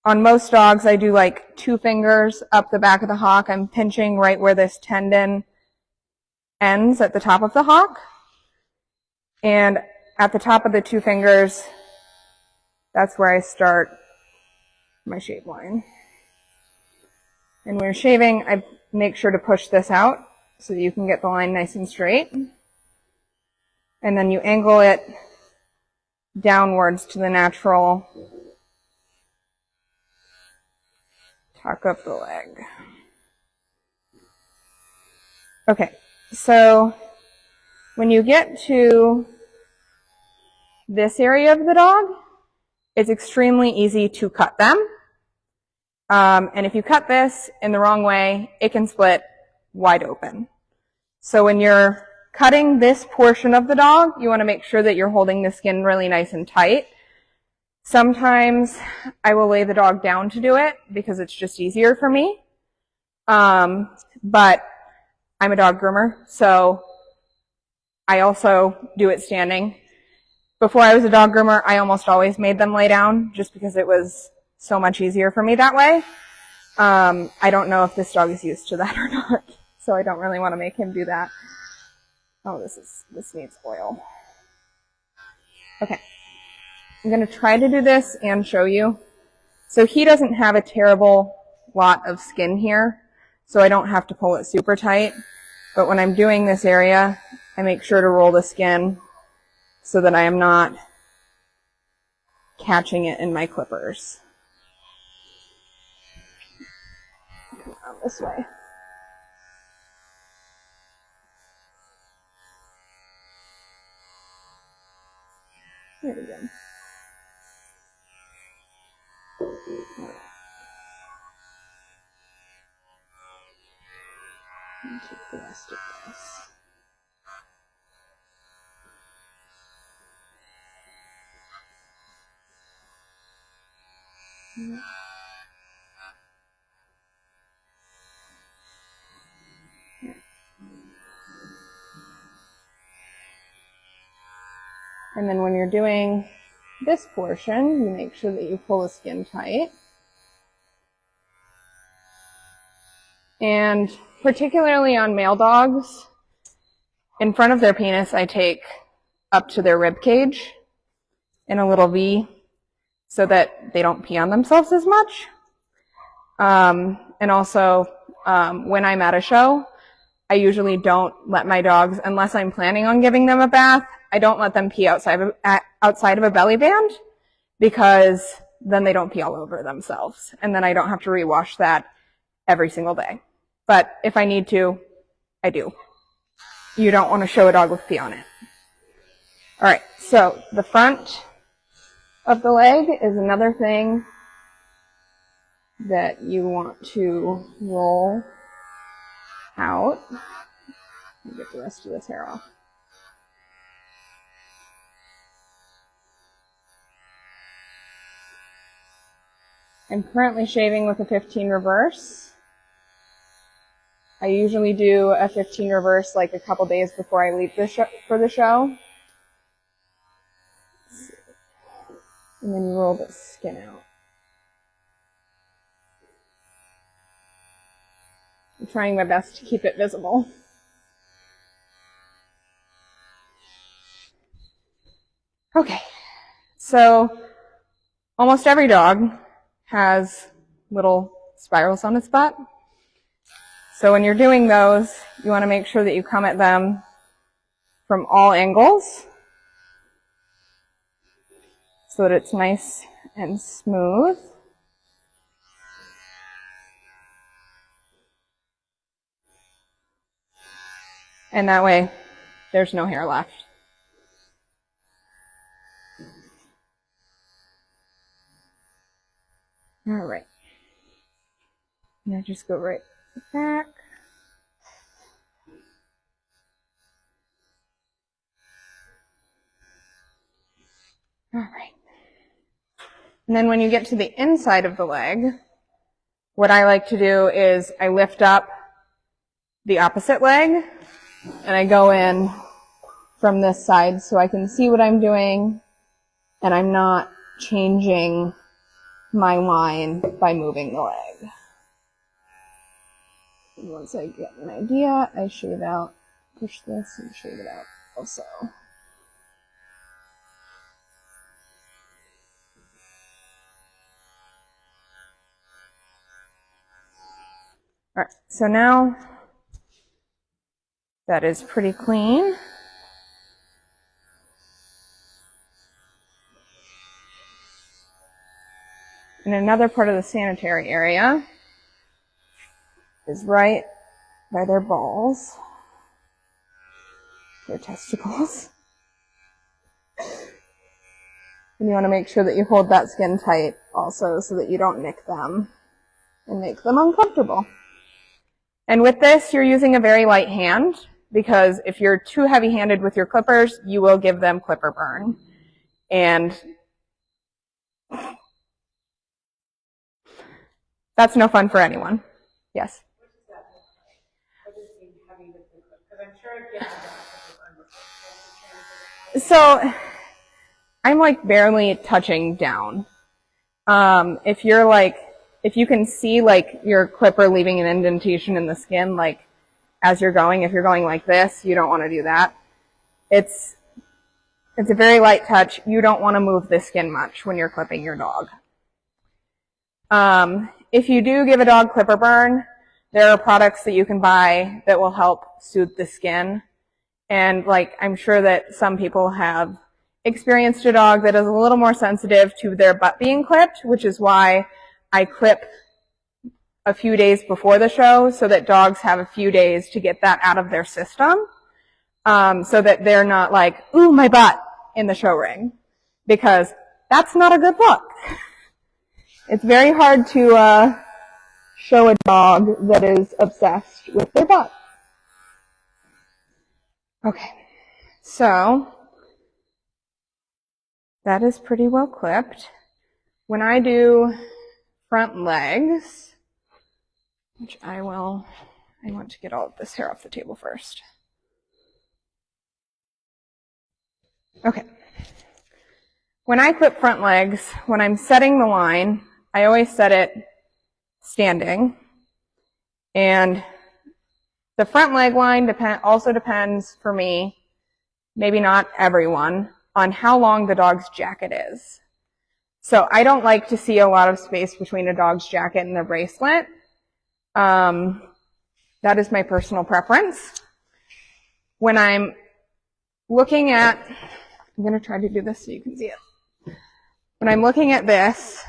on most dogs, I do like 2 fingers up the back of the hock. I'm pinching right where this tendon ends at the top of the hock. And at the top of the 2 fingers, that's where I start my shave line. And when you're shaving, I make sure to push this out so that you can get the line nice and straight. And then you angle it downwards to the natural tuck of the leg. Okay, so when you get to this area of the dog, it's extremely easy to cut them. And if you cut this in the wrong way, it can split wide open. So when you're cutting this portion of the dog, you want to make sure that you're holding the skin really nice and tight. Sometimes I will lay the dog down to do it because it's just easier for me. But I'm a dog groomer, so I also do it standing. Before I was a dog groomer, I almost always made them lay down just because it was so much easier for me that way. I don't know if this dog is used to that or not, so I don't really want to make him do that. Oh, this needs oil. Okay. I'm going to try to do this and show you. So he doesn't have a terrible lot of skin here, so I don't have to pull it super tight. But when I'm doing this area, I make sure to roll the skin so that I am not catching it in my clippers. Come on this way. There we go. Take the rest of this. And then when you're doing this portion, you make sure that you pull the skin tight. And particularly on male dogs, in front of their penis, I take up to their rib cage in a little V so that they don't pee on themselves as much. And also, when I'm at a show, I usually don't let my dogs, unless I'm planning on giving them a bath, I don't let them pee outside of a belly band, because then they don't pee all over themselves. And then I don't have to rewash that every single day. But if I need to, I do. You don't want to show a dog with pee on it. All right, so the front of the leg is another thing that you want to roll out. Let me get the rest of this hair off. I'm currently shaving with a 15 reverse. I usually do a 15 reverse like a couple days before I leave for the show. And then you roll the skin out. I'm trying my best to keep it visible. Okay, so almost every dog has little spirals on its butt. So when you're doing those, you want to make sure that you come at them from all angles so that it's nice and smooth. And that way, there's no hair left. All right. Now just go right back. All right. And then when you get to the inside of the leg, what I like to do is I lift up the opposite leg and I go in from this side so I can see what I'm doing and I'm not changing my line by moving the leg. And once I get an idea, I shave out, push this and shave it out also. All right, so now that is pretty clean. And another part of the sanitary area is right by their balls, their testicles. And you want to make sure that you hold that skin tight also so that you don't nick them and make them uncomfortable. And with this, you're using a very light hand because if you're too heavy-handed with your clippers, you will give them clipper burn. And that's no fun for anyone. Yes? What does that look like? What does being heavy with the clip? Because I'm sure I've given that before. So I'm like barely touching down. If you can see like your clipper leaving an indentation in the skin, like as you're going, if you're going like this, you don't want to do that. It's a very light touch. You don't want to move the skin much when you're clipping your dog. If you do give a dog clipper burn, there are products that you can buy that will help soothe the skin. And like, I'm sure that some people have experienced a dog that is a little more sensitive to their butt being clipped, which is why I clip a few days before the show so that dogs have a few days to get that out of their system, so that they're not like, ooh, my butt in the show ring, because that's not a good look. It's very hard to show a dog that is obsessed with their butt. Okay, so that is pretty well clipped. When I do front legs, which I want to get all of this hair off the table first. Okay. When I clip front legs, when I'm setting the line, I always set it standing. And the front leg line also depends for me, maybe not everyone, on how long the dog's jacket is. So I don't like to see a lot of space between a dog's jacket and their bracelet. That is my personal preference. When I'm looking at, I'm going to try to do this so you can see it. When I'm looking at this,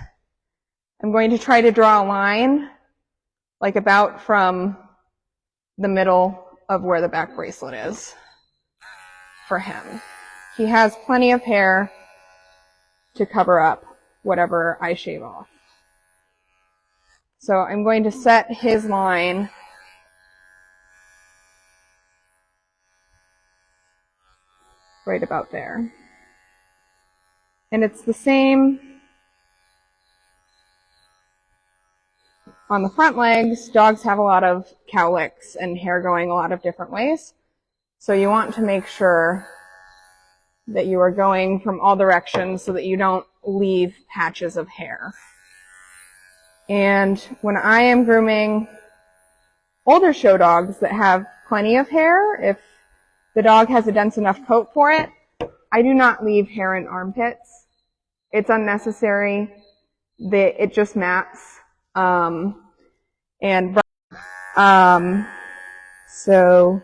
I'm going to try to draw a line like about from the middle of where the back bracelet is for him. He has plenty of hair to cover up whatever I shave off. So I'm going to set his line right about there. And it's the same on the front legs. Dogs have a lot of cowlicks and hair going a lot of different ways. So you want to make sure that you are going from all directions so that you don't leave patches of hair. And when I am grooming older show dogs that have plenty of hair, if the dog has a dense enough coat for it, I do not leave hair in armpits. It's unnecessary. It just mats. So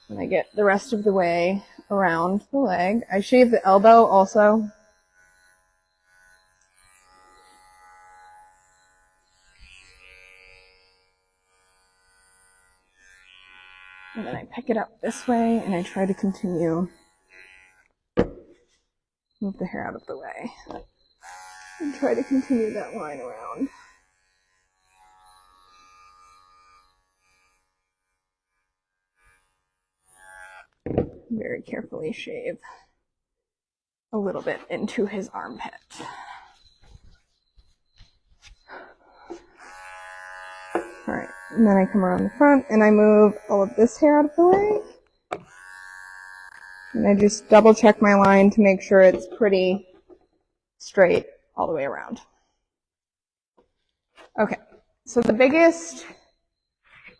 when I get the rest of the way around the leg, I shave the elbow also. And then I pick it up this way and I try to continue, move the hair out of the way, and try to continue that line around. Very carefully shave a little bit into his armpit. All right, and then I come around the front and I move all of this hair out of the way. And I just double check my line to make sure it's pretty straight all the way around. Okay, so the biggest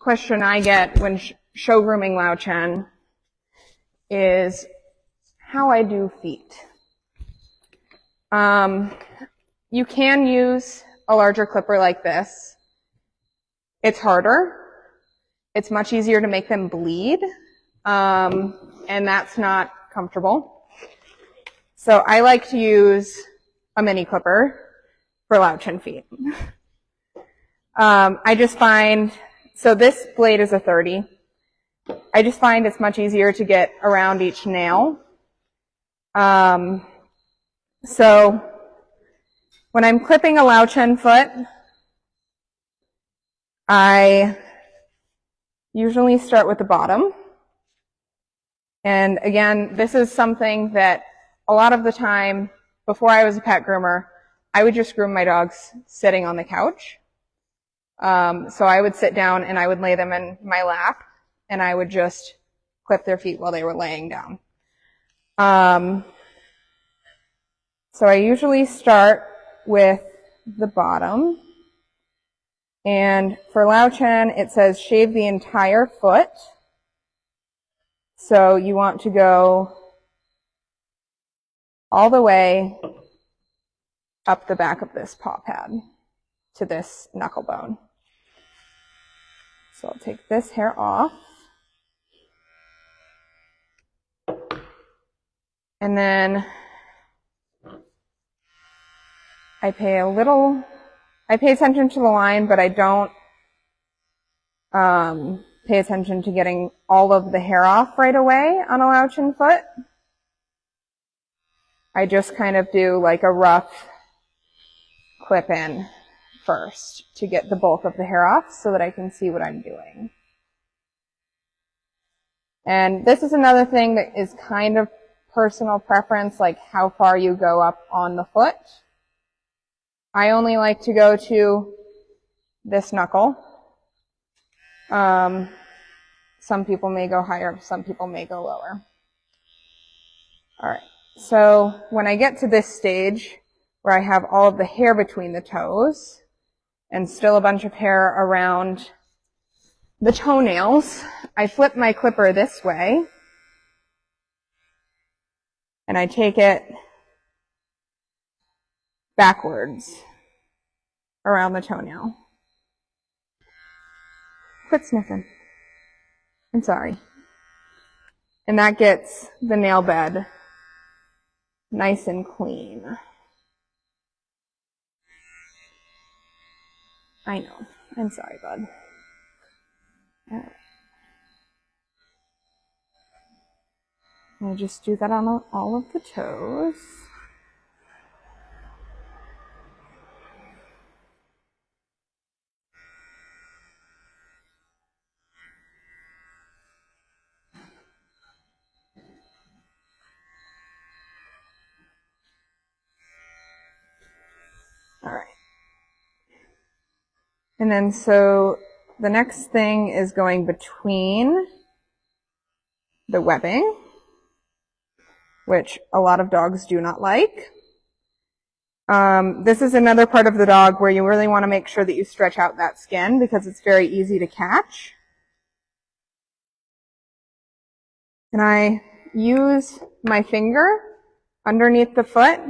question I get when show grooming Lowchen is how I do feet. You can use a larger clipper like this. It's harder. It's much easier to make them bleed, and that's not comfortable. So I like to use a mini clipper for Lowchen feet. I just find, so this blade is a 30. I just find it's much easier to get around each nail. So when I'm clipping a Lowchen foot, I usually start with the bottom. And again, this is something that a lot of the time, before I was a pet groomer, I would just groom my dogs sitting on the couch. So I would sit down and I would lay them in my lap and I would just clip their feet while they were laying down. So I usually start with the bottom. And for Lowchen, it says shave the entire foot. So you want to go all the way up the back of this paw pad to this knuckle bone. So I'll take this hair off. And then I pay attention to the line, but I don't pay attention to getting all of the hair off right away on a Lowchen foot. I just kind of do like a rough clip in first to get the bulk of the hair off so that I can see what I'm doing. And this is another thing that is kind of personal preference, like how far you go up on the foot. I only like to go to this knuckle. Some people may go higher, some people may go lower. All right, so when I get to this stage where I have all of the hair between the toes and still a bunch of hair around the toenails, I flip my clipper this way and I take it backwards around the toenail. Quit sniffing. I'm sorry. And that gets the nail bed nice and clean. I know. I'm sorry, bud. All right. I just do that on all of the toes. All right. And then so the next thing is going between the webbing, which a lot of dogs do not like. This is another part of the dog where you really want to make sure that you stretch out that skin because it's very easy to catch. And I use my finger underneath the foot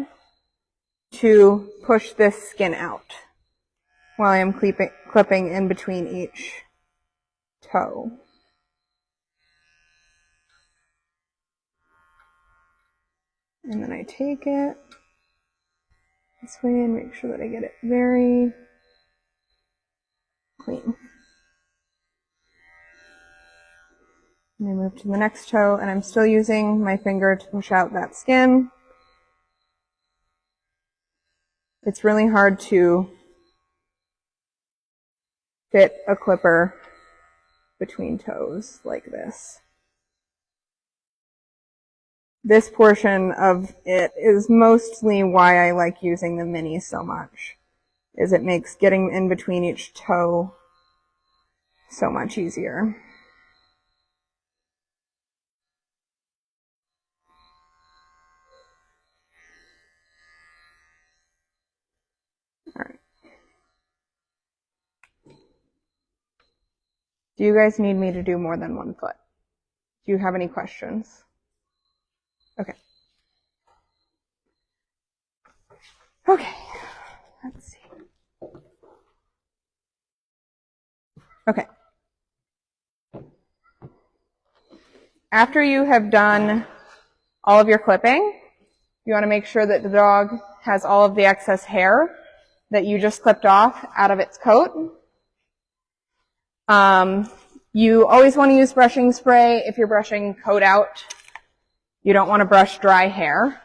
to push this skin out while I'm clipping in between each toe. And then I take it this way and make sure that I get it very clean. And I move to the next toe, and I'm still using my finger to push out that skin. It's really hard to fit a clipper between toes like this. This portion of it is mostly why I like using the mini so much, is it makes getting in between each toe so much easier. All right. Do you guys need me to do more than one foot? Do you have any questions? Okay. Okay. Let's see. Okay. After you have done all of your clipping, you want to make sure that the dog has all of the excess hair that you just clipped off out of its coat. You always want to use brushing spray if you're brushing coat out. You don't want to brush dry hair.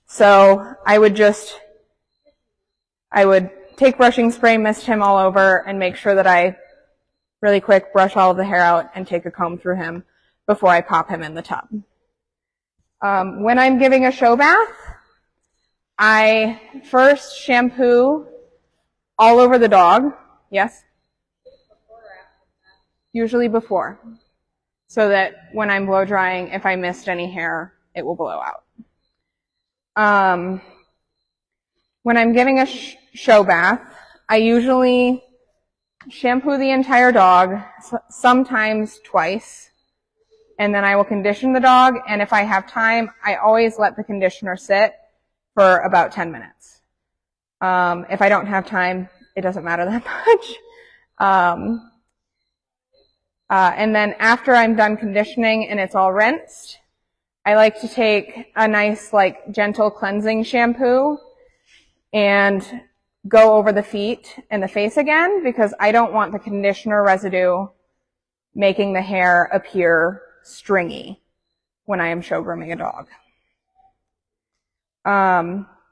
So I would take brushing spray, mist him all over, and make sure that I really quick brush all of the hair out and take a comb through him before I pop him in the tub. When I'm giving a show bath, I first shampoo all over the dog. Yes? Usually before, so that when I'm blow drying, if I missed any hair, it will blow out. When I'm giving a show bath, I usually shampoo the entire dog, sometimes twice, and then I will condition the dog, and if I have time, I always let the conditioner sit for about 10 minutes. If I don't have time, it doesn't matter that much. And then after I'm done conditioning and it's all rinsed, I like to take a nice, gentle cleansing shampoo and go over the feet and the face again because I don't want the conditioner residue making the hair appear stringy when I am show grooming a dog.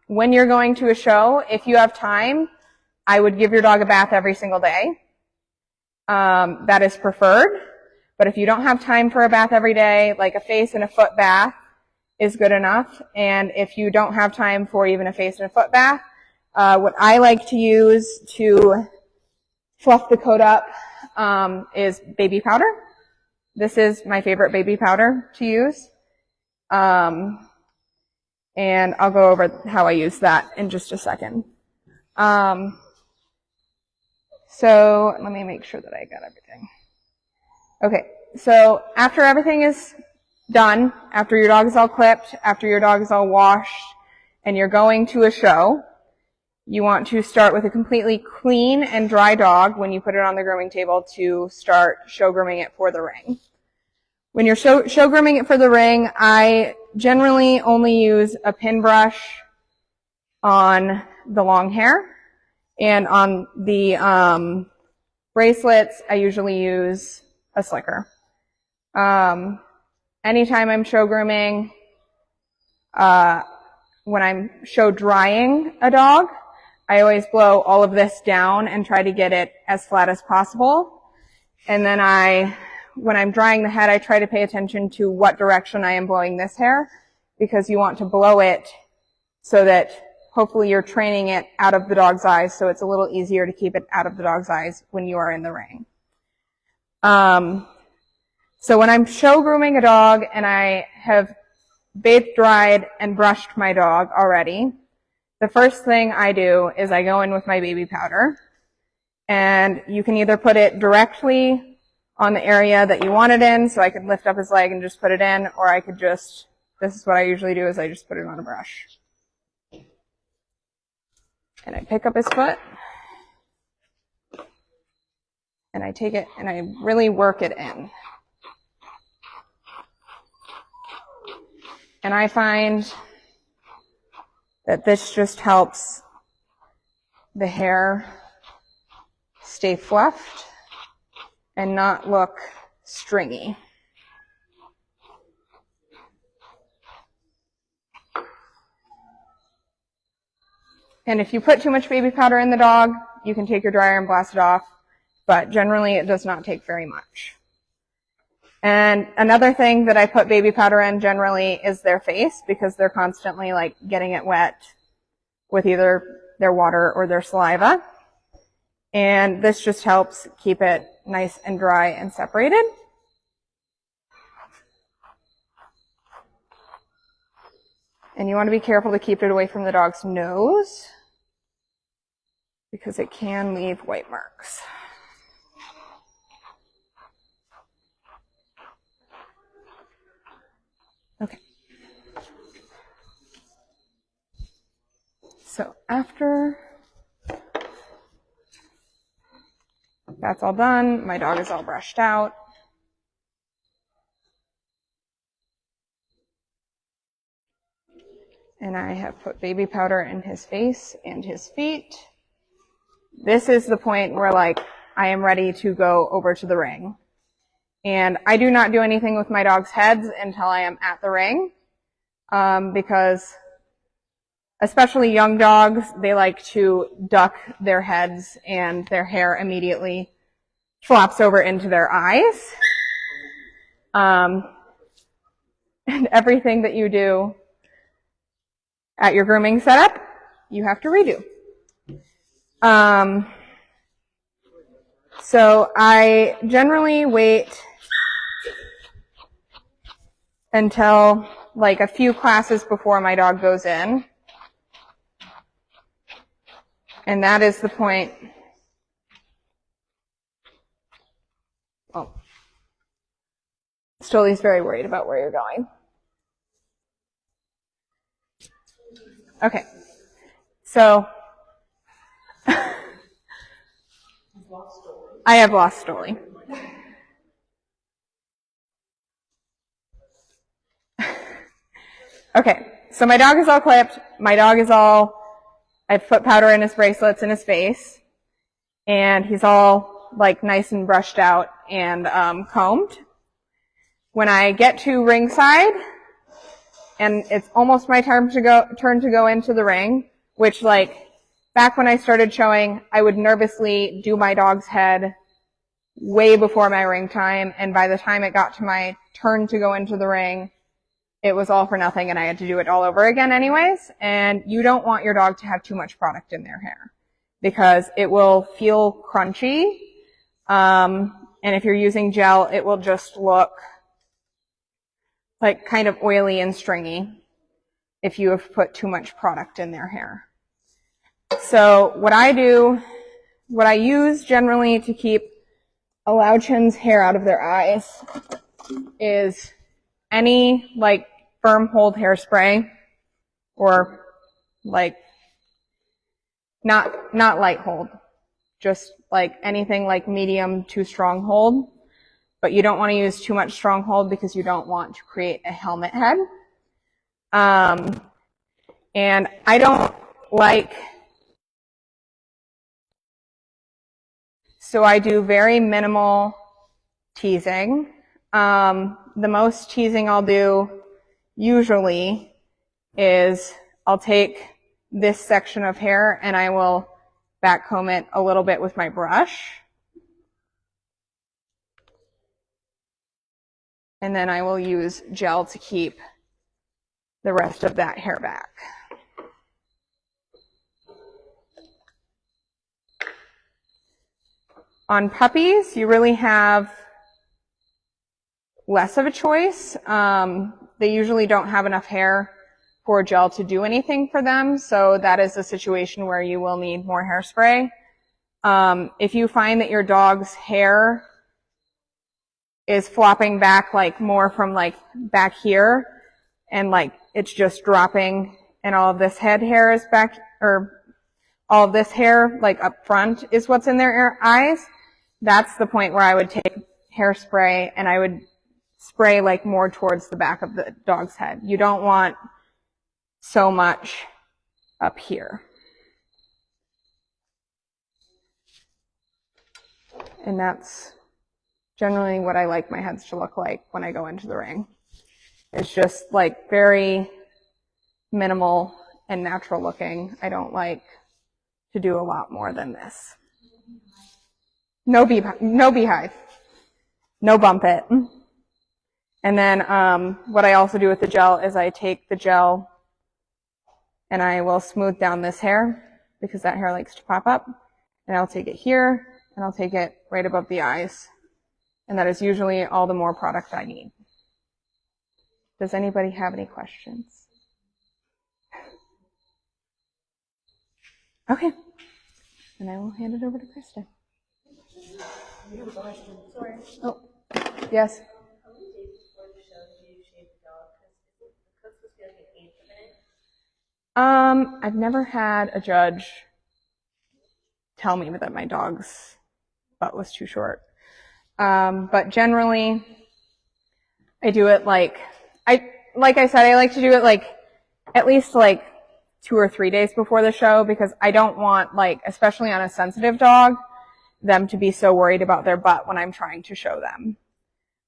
When you're going to a show, if you have time, I would give your dog a bath every single day. That is preferred, but if you don't have time for a bath every day, like a face and a foot bath is good enough. And if you don't have time for even a face and a foot bath, What I like to use to fluff the coat up is baby powder. This is my favorite baby powder to use. And I'll go over how I use that in just a second. So let me make sure that I got everything. Okay, so after everything is done, after your dog is all clipped, after your dog is all washed, and you're going to a show, you want to start with a completely clean and dry dog when you put it on the grooming table to start show grooming it for the ring. When you're show grooming it for the ring, I generally only use a pin brush on the long hair. And on the bracelets, I usually use a slicker. Anytime I'm show grooming, when I'm show drying a dog, I always blow all of this down and try to get it as flat as possible. And then when I'm drying the head, I try to pay attention to what direction I am blowing this hair, because you want to blow it so that hopefully you're training it out of the dog's eyes, so it's a little easier to keep it out of the dog's eyes when you are in the ring. So when I'm show grooming a dog and I have bathed, dried, and brushed my dog already, the first thing I do is I go in with my baby powder. And you can either put it directly on the area that you want it in, so I could lift up his leg and just put it in, or I could just, this is what I usually do, is I just put it on a brush. And I pick up his foot, and I take it, and I really work it in. And I find that this just helps the hair stay fluffed and not look stringy. And if you put too much baby powder in the dog, you can take your dryer and blast it off, but generally it does not take very much. And another thing that I put baby powder in generally is their face, because they're constantly like getting it wet with either their water or their saliva. And this just helps keep it nice and dry and separated. And you want to be careful to keep it away from the dog's nose, because it can leave white marks. Okay. So after that's all done, my dog is all brushed out. And I have put baby powder in his face and his feet. This is the point where like I am ready to go over to the ring. And I do not do anything with my dog's heads until I am at the ring, because especially young dogs, they like to duck their heads and their hair immediately flops over into their eyes. And everything that you do at your grooming setup, you have to redo. So I generally wait until like a few classes before my dog goes in. And that is the point. Oh. Stoley's very worried about where you're going. Okay. So I have lost Stoley. Okay, so my dog is all clipped. My dog is all, I've put powder in his bracelets in his face. And he's all like nice and brushed out and combed. When I get to ringside, and it's almost my turn to go into the ring, which like back when I started showing, I would nervously do my dog's head way before my ring time, and by the time it got to my turn to go into the ring, it was all for nothing and I had to do it all over again anyways. And you don't want your dog to have too much product in their hair because it will feel crunchy. And if you're using gel, it will just look like kind of oily and stringy if you have put too much product in their hair. So what I use generally to keep a Lowchen's hair out of their eyes is any like firm hold hairspray or like not light hold, just like anything like medium to strong hold. But you don't want to use too much strong hold because you don't want to create a helmet head. And I don't like, so I do very minimal teasing. The most teasing I'll do usually is I'll take this section of hair and I will backcomb it a little bit with my brush. And then I will use gel to keep the rest of that hair back. On puppies, you really have less of a choice. They usually don't have enough hair for gel to do anything for them, so that is a situation where you will need more hairspray. If you find that your dog's hair is flopping back like more from like back here and like it's just dropping and all of this head hair is back, or all of this hair like up front is what's in their eyes, that's the point where I would take hairspray and I would spray like more towards the back of the dog's head. You don't want so much up here. And that's generally what I like my heads to look like when I go into the ring. It's just like very minimal and natural looking. I don't like to do a lot more than this. No beehive. No bump it. And then what I also do with the gel is I take the gel and I will smooth down this hair because that hair likes to pop up. And I'll take it here and I'll take it right above the eyes. And that is usually all the more product I need. Does anybody have any questions? Okay. And I will hand it over to Kristin. I have a question. Sorry. Oh, yes. How many days before the show do you shave the dog? Because the cook's supposed to be like an eighth of an inch. I've never had a judge tell me that my dog's butt was too short. But generally, I do it like I said, I like to do it like at least like 2 or 3 days before the show because I don't want, like, especially on a sensitive dog, them to be so worried about their butt when I'm trying to show them.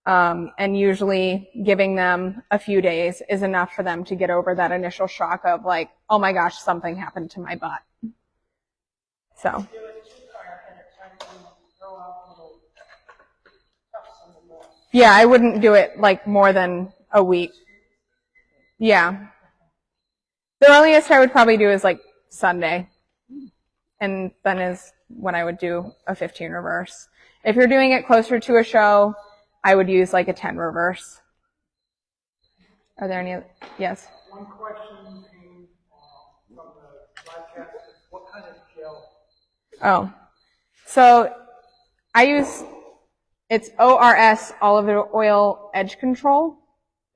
And usually giving them a few days is enough for them to get over that initial shock of like, oh my gosh, something happened to my butt. So. Yeah, I wouldn't do it like more than a week. Yeah. The earliest I would probably do is like Sunday. And then is when I would do a 15 reverse. If you're doing it closer to a show, I would use like a 10 reverse. Are there any other? Yes? One question came from the live chat. What kind of gel? Oh. So I use, it's ORS Olive Oil Edge Control.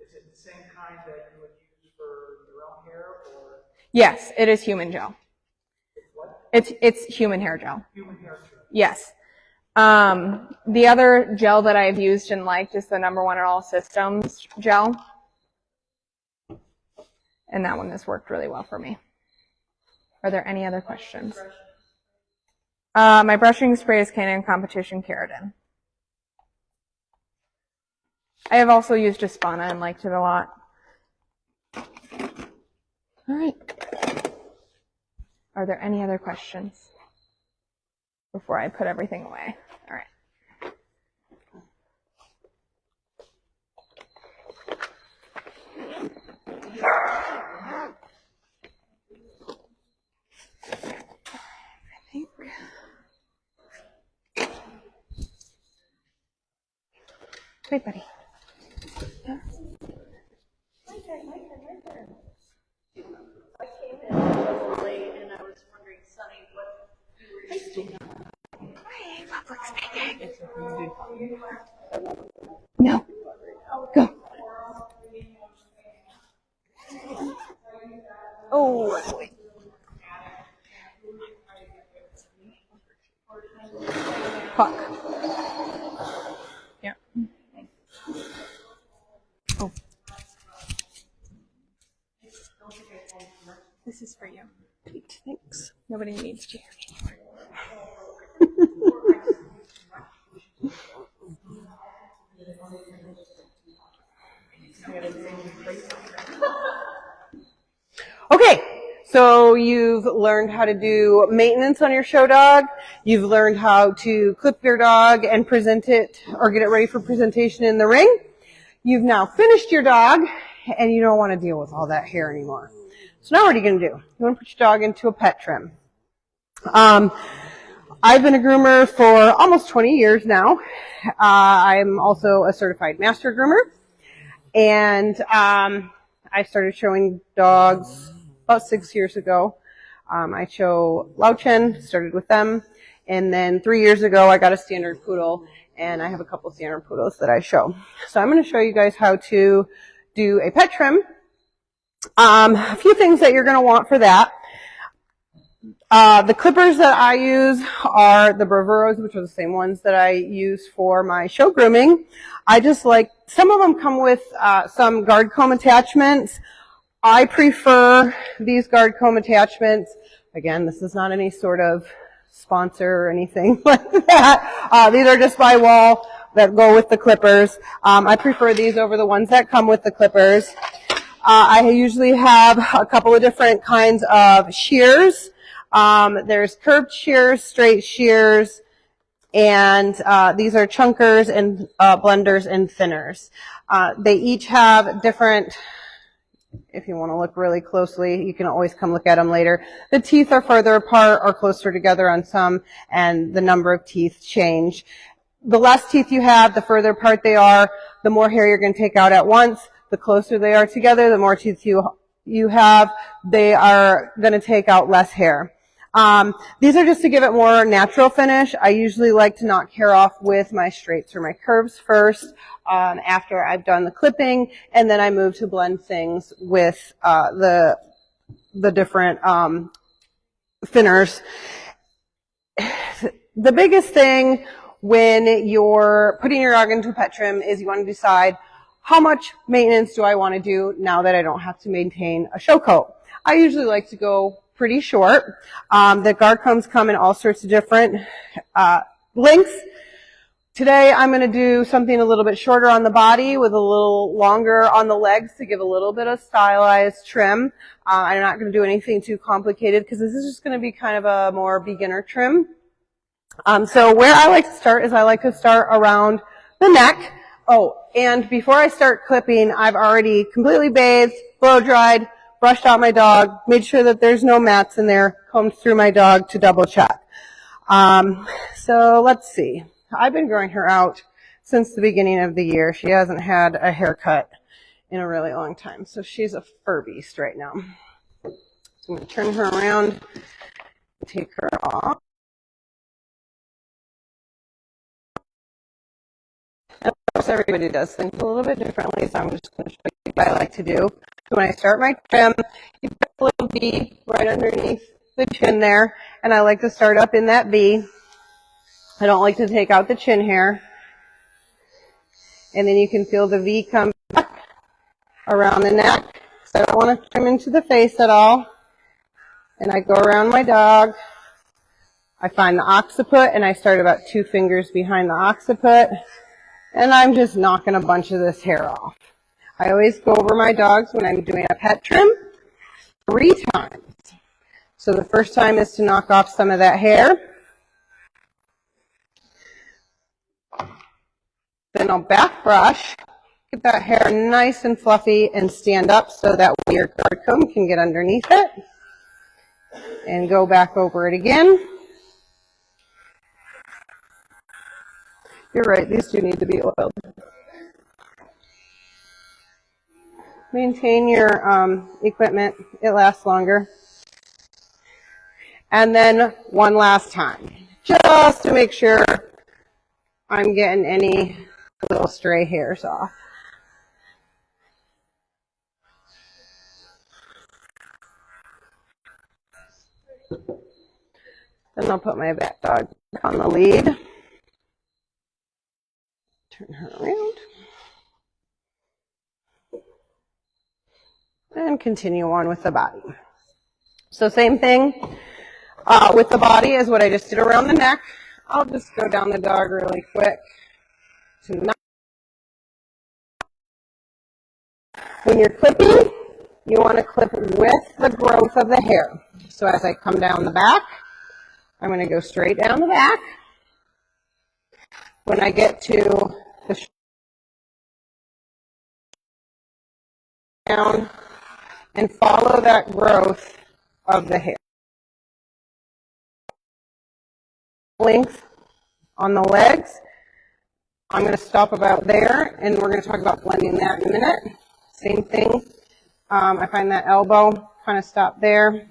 Is it the same kind that you would use for your own hair, or? Yes, it is human gel. What? It's human hair gel. Human hair gel. Yes. The other gel that I've used and liked is the #1 in all systems gel. And that one has worked really well for me. Are there any other questions? My brushing spray is Canine Competition Keratin. I have also used Espana and liked it a lot. All right. Are there any other questions before I put everything away? All right. Wait, buddy. I came in a little late and I was wondering, Sunny, what you were doing. No. Go. Oh. Fuck. Yeah. Oh. This is for you. Thanks. Nobody needs to hear me anymore. Okay, so you've learned how to do maintenance on your show dog. You've learned how to clip your dog and present it or get it ready for presentation in the ring. You've now finished your dog and you don't want to deal with all that hair anymore. So now what are you going to do? You want to put your dog into a pet trim. I've been a groomer for almost 20 years now. I'm also a certified master groomer. And I started showing dogs about 6 years ago. I show Lowchen, started with them. And then 3 years ago, I got a standard poodle. And I have a couple standard poodles that I show. So I'm going to show you guys how to do a pet trim. A few things that you're going to want for that. The clippers that I use are the Bravuros, which are the same ones that I use for my show grooming. I just like, some of them come with some guard comb attachments. I prefer these guard comb attachments. Again, this is not any sort of sponsor or anything like that. These are just by wall that go with the clippers. I prefer these over the ones that come with the clippers. I usually have a couple of different kinds of shears. There's curved shears, straight shears, and these are chunkers and blenders and thinners. They each have different, if you want to look really closely, you can always come look at them later. The teeth are further apart or closer together on some, and the number of teeth change. The less teeth you have, the further apart they are, the more hair you're going to take out at once. The closer they are together, the more teeth you have, they are going to take out less hair. These are just to give it more natural finish. I usually like to knock hair off with my straights or my curves first, after I've done the clipping, and then I move to blend things with the different thinners. The biggest thing when you're putting your dog into a pet trim is you want to decide, how much maintenance do I want to do now that I don't have to maintain a show coat? I usually like to go pretty short. The guard combs come in all sorts of different lengths. Today I'm going to do something a little bit shorter on the body with a little longer on the legs to give a little bit of stylized trim. I'm not going to do anything too complicated because this is just going to be kind of a more beginner trim. So where I like to start is I like to start around the neck. Oh, and before I start clipping, I've already completely bathed, blow dried, brushed out my dog, made sure that there's no mats in there, combed through my dog to double check. So let's see. I've been growing her out since the beginning of the year. She hasn't had a haircut in a really long time. So she's a fur beast right now. So I'm going to turn her around, take her off. Of course, everybody does things a little bit differently, so I'm just going to show you what I like to do. So when I start my trim, you've got a little V right underneath the chin there, and I like to start up in that V. I don't like to take out the chin hair. And then you can feel the V come back around the neck. So I don't want to trim into the face at all. And I go around my dog. I find the occiput, and I start about 2 fingers behind the occiput. And I'm just knocking a bunch of this hair off. I always go over my dogs when I'm doing a pet trim 3 times. So the first time is to knock off some of that hair. Then I'll back brush, get that hair nice and fluffy and stand up so that way your guard comb can get underneath it. And go back over it again. You're right, these do need to be oiled. Maintain your equipment. It lasts longer. And then one last time, just to make sure I'm getting any little stray hairs off. Then I'll put my back dog on the lead. Turn her around. And continue on with the body. So same thing with the body as what I just did around the neck. I'll just go down the dog really quick. When you're clipping, you want to clip with the growth of the hair. So as I come down the back, I'm going to go straight down the back. When I get to the down and follow that growth of the hair. Length on the legs. I'm going to stop about there, and we're going to talk about blending that in a minute. Same thing. I find that elbow, kind of stop there,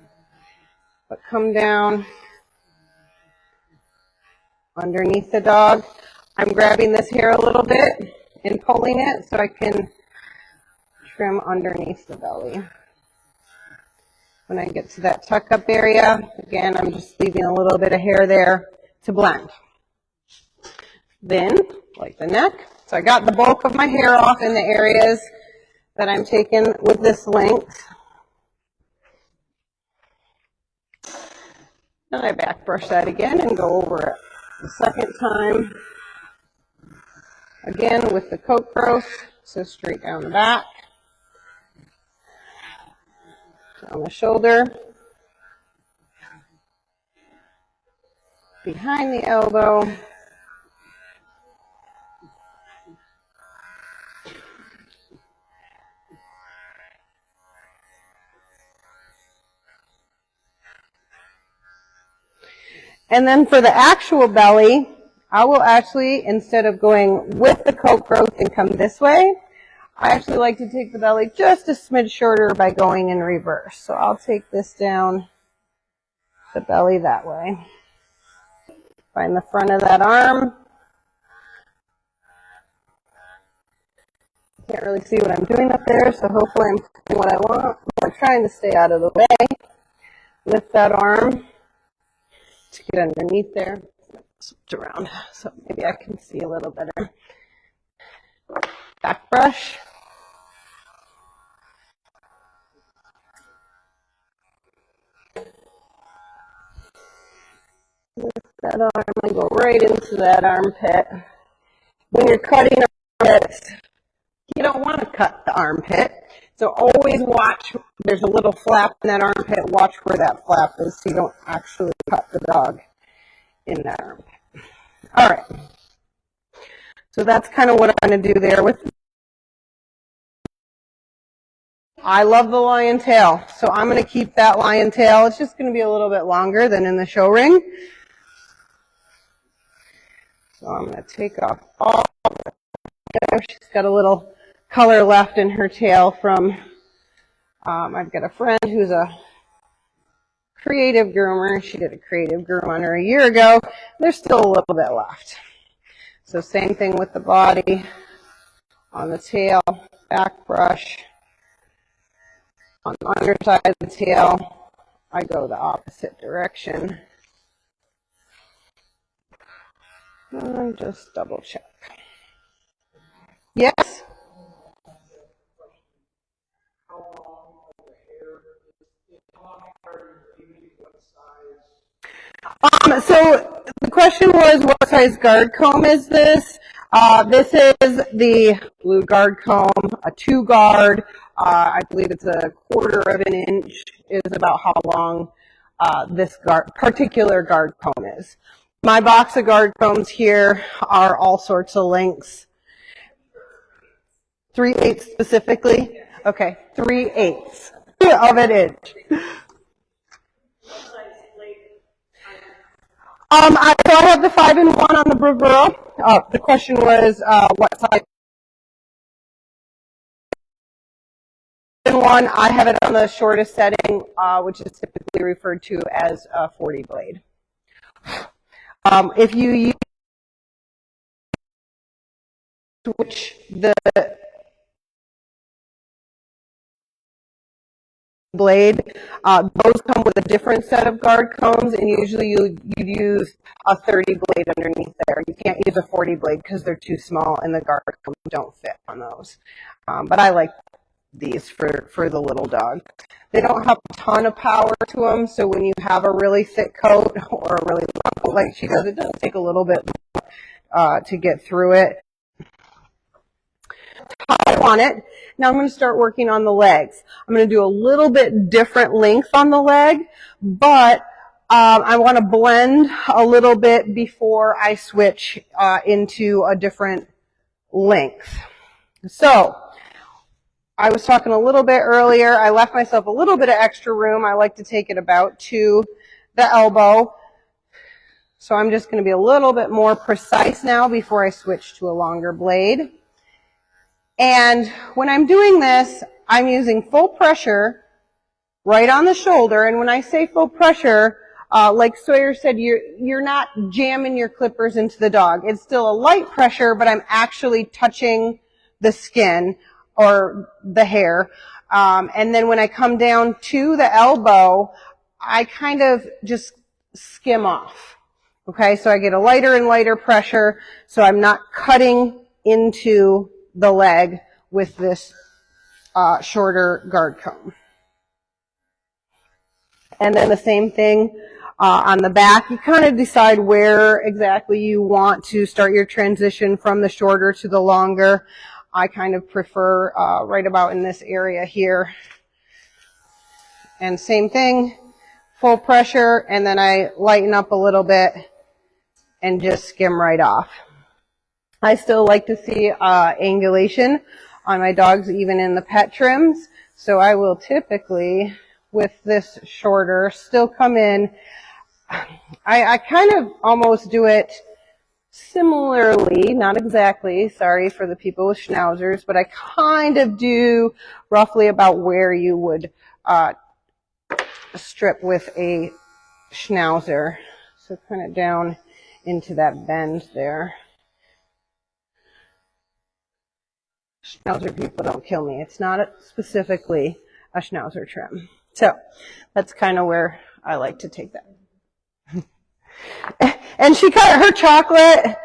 but come down underneath the dog. I'm grabbing this hair a little bit and pulling it so I can trim underneath the belly. When I get to that tuck up area, again, I'm just leaving a little bit of hair there to blend. Then, like the neck, so I got the bulk of my hair off in the areas that I'm taking with this length. And I back brush that again and go over it the second time. Again with the coat growth, so straight down the back, down the shoulder, behind the elbow, and then for the actual belly, I will actually, instead of going with the coat growth and come this way, I actually like to take the belly just a smidge shorter by going in reverse. So I'll take this down the belly that way. Find the front of that arm. Can't really see what I'm doing up there, so hopefully I'm doing what I want. I'm trying to stay out of the way. Lift that arm to get underneath there. Switch around so maybe I can see a little better. Back brush. Lift that arm and go right into that armpit. When you're cutting armpits, you don't want to cut the armpit. So always watch, there's a little flap in that armpit. Watch where that flap is so you don't actually cut the dog in that armpit. All right. So that's kind of what I'm going to do there with. I love the lion tail, so I'm going to keep that lion tail. It's just going to be a little bit longer than in the show ring. So I'm going to take off all there. She's got a little color left in her tail from, I've got a friend who's a creative groomer. She did a creative groom on her a year ago. There's still a little bit left. So same thing with the body, on the tail, back brush. On the underside of the tail, I go the opposite direction. And just double check. Yes? So the question was, what size guard comb is this? This is the blue guard comb, a 2 guard. I believe it's a 1/4 of an inch is about how long this particular guard comb is. My box of guard combs here are all sorts of lengths. 3/8 specifically? Okay, 3/8 of an inch. I have the 5-in-1 on the Bravura. The question was what size one, I have it on the shortest setting, which is typically referred to as a 40 blade. If you switch the blade, those come with a different set of guard combs, and usually you'd use a 30 blade underneath there. You can't use a 40 blade because they're too small and the guard combs don't fit on those. But I like these for the little dog. They don't have a ton of power to them, so when you have a really thick coat or a really long coat like she does, it does take a little bit to get through it. On it. Now I'm going to start working on the legs. I'm going to do a little bit different length on the leg, but I want to blend a little bit before I switch into a different length. So I was talking a little bit earlier. I left myself a little bit of extra room. I like to take it about to the elbow. So I'm just going to be a little bit more precise now before I switch to a longer blade. And when I'm doing this, I'm using full pressure right on the shoulder. And when I say full pressure, like Sawyer said, you're not jamming your clippers into the dog. It's still a light pressure, but I'm actually touching the skin or the hair. And then when I come down to the elbow, I kind of just skim off. Okay, so I get a lighter and lighter pressure, so I'm not cutting into the leg with this shorter guard comb. And then the same thing on the back. You kind of decide where exactly you want to start your transition from the shorter to the longer. I kind of prefer right about in this area here. And same thing, full pressure, and then I lighten up a little bit and just skim right off. I still like to see angulation on my dogs, even in the pet trims. So I will typically, with this shorter, still come in. I kind of almost do it similarly, not exactly, sorry for the people with schnauzers, but I kind of do roughly about where you would strip with a schnauzer. So kind of down into that bend there. Schnauzer people, don't kill me. It's not specifically a schnauzer trim. So that's kind of where I like to take that. And she kind of, her chocolate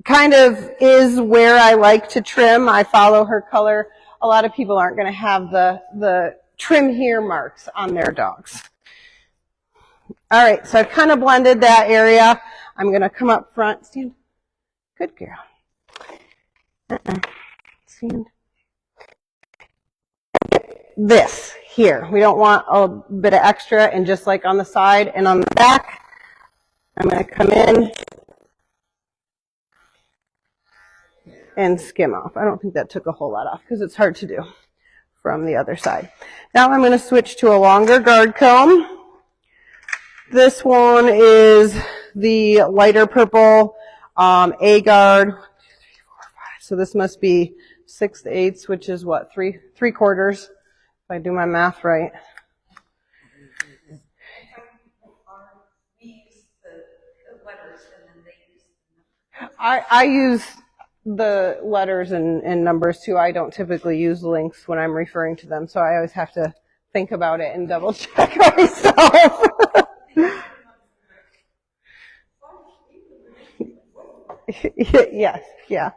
kind of is where I like to trim. I follow her color. A lot of people aren't going to have the trim here marks on their dogs. All right, so I've kind of blended that area. I'm going to come up front. Stand. Good girl. Stand. This here. We don't want a bit of extra, and just like on the side and on the back, I'm going to come in and skim off. I don't think that took a whole lot off because it's hard to do from the other side. Now I'm going to switch to a longer guard comb. This one is the lighter purple A guard. 1, 2, 3, 4, 5. So this must be 6/8, which is what, 3/4, if I do my math right. I use the letters and numbers too. I don't typically use links when I'm referring to them, so I always have to think about it and double check myself. Yes, yeah.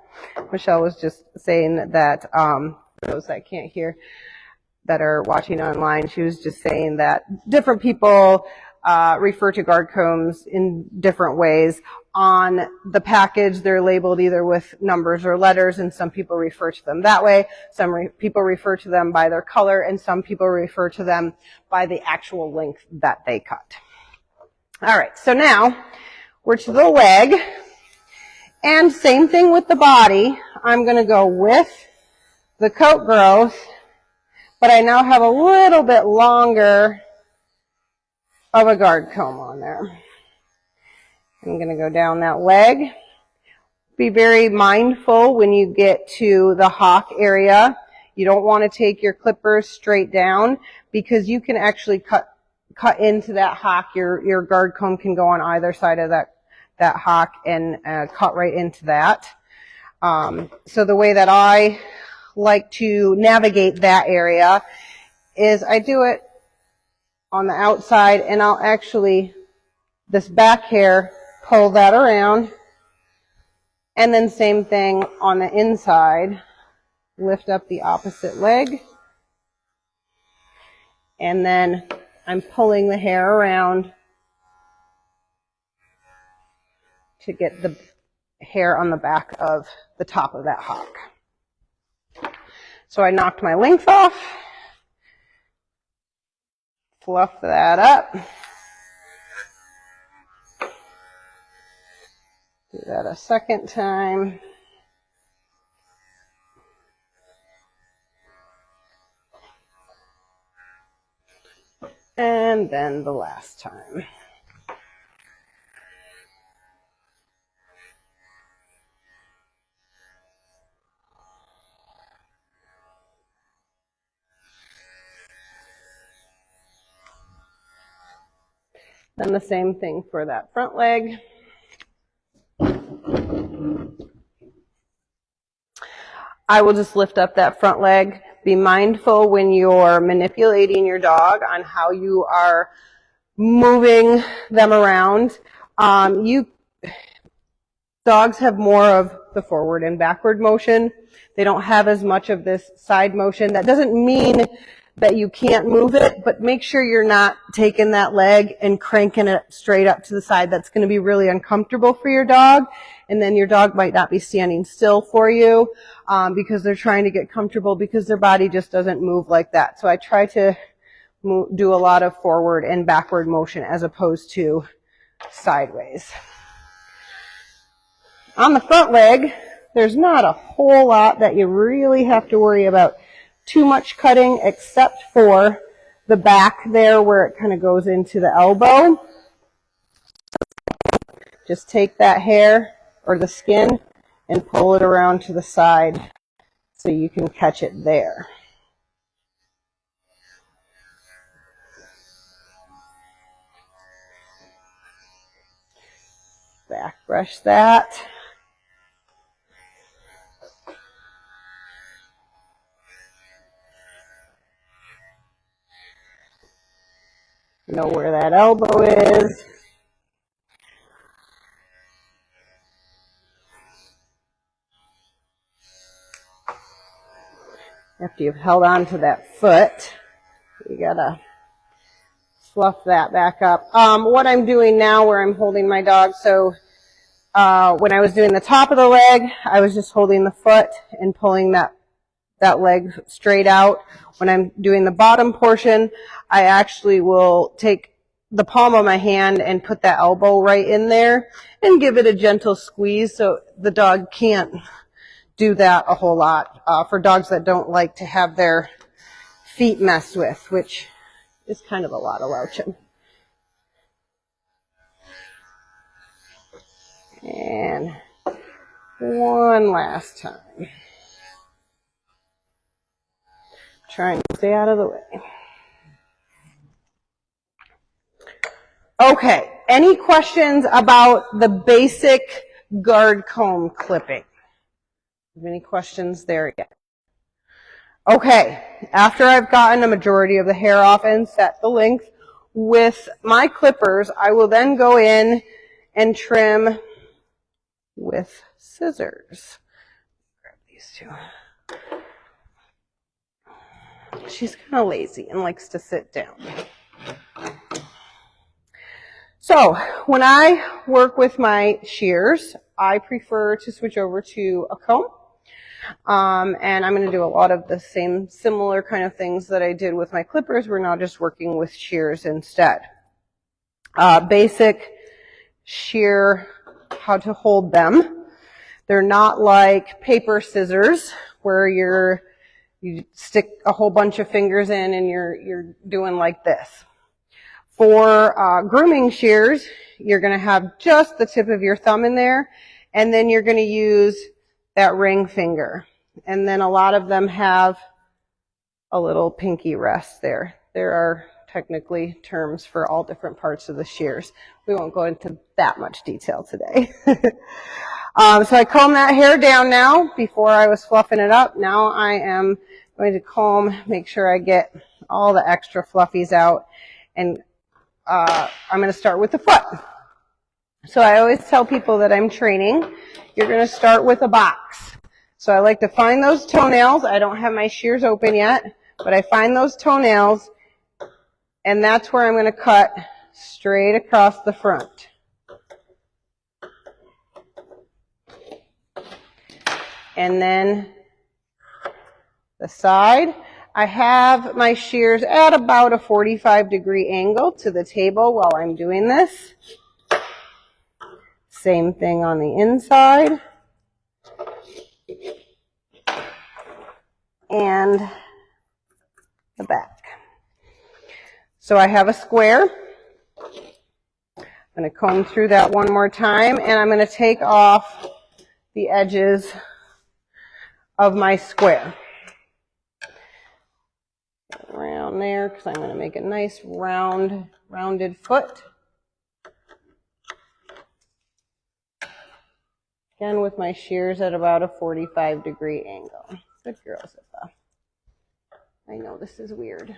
Michelle was just saying that, for those that can't hear, that are watching online, she was just saying that different people refer to guard combs in different ways. On the package, they're labeled either with numbers or letters, and some people refer to them that way. Some people refer to them by their color, and some people refer to them by the actual length that they cut. All right, so now we're to the leg. And same thing with the body. I'm going to go with the coat growth, but I now have a little bit longer of a guard comb on there. I'm going to go down that leg. Be very mindful when you get to the hock area. You don't want to take your clippers straight down because you can actually cut into that hock. Your guard comb can go on either side of that hock and cut right into that. So the way that I like to navigate that area is I do it on the outside, and I'll actually, this back hair, pull that around, and then same thing on the inside, lift up the opposite leg, and then I'm pulling the hair around to get the hair on the back of the top of that hock. So I knocked my length off, fluff that up, do that a second time. And then the last time. Then the same thing for that front leg. I will just lift up that front leg. Be mindful when you're manipulating your dog on how you are moving them around. Dogs have more of the forward and backward motion. They don't have as much of this side motion. That doesn't mean that you can't move it, but make sure you're not taking that leg and cranking it straight up to the side. That's going to be really uncomfortable for your dog, and then your dog might not be standing still for you because they're trying to get comfortable because their body just doesn't move like that. So I try to do a lot of forward and backward motion as opposed to sideways. On the front leg, there's not a whole lot that you really have to worry about too much cutting, except for the back there where it kind of goes into the elbow. Just take that hair or the skin and pull it around to the side so you can catch it there. Back brush that. Know where that elbow is. After you've held on to that foot, you gotta fluff that back up. What I'm doing now where I'm holding my dog, so when I was doing the top of the leg, I was just holding the foot and pulling that leg straight out. When I'm doing the bottom portion, I actually will take the palm of my hand and put that elbow right in there and give it a gentle squeeze so the dog can't do that a whole lot. For dogs that don't like to have their feet messed with, which is kind of a lot of Lowchen. And one last time. Try and stay out of the way. Okay, any questions about the basic guard comb clipping? Any questions there yet? Okay, after I've gotten a majority of the hair off and set the length with my clippers, I will then go in and trim with scissors. Grab these two. She's kind of lazy and likes to sit down. So when I work with my shears, I prefer to switch over to a comb. And I'm going to do a lot of the same similar kind of things that I did with my clippers. We're now just working with shears instead. Basic shear, how to hold them. They're not like paper scissors where you stick a whole bunch of fingers in and you're doing like this. For grooming shears, you're going to have just the tip of your thumb in there, and then you're going to use that ring finger. And then a lot of them have a little pinky rest there. There are technically terms for all different parts of the shears. We won't go into that much detail today. So I comb that hair down now. Before I was fluffing it up. Now I am going to comb, make sure I get all the extra fluffies out. And I'm going to start with the foot. So I always tell people that I'm training, you're going to start with a box. So I like to find those toenails. I don't have my shears open yet, but I find those toenails, and that's where I'm going to cut straight across the front. And then the side, I have my shears at about a 45-degree angle to the table while I'm doing this. Same thing on the inside. And the back. So I have a square. I'm going to comb through that one more time, and I'm going to take off the edges of my square. Around there, because I'm going to make a nice rounded foot. Again, with my shears at about a 45-degree angle. Good girl, Zippa. I know this is weird.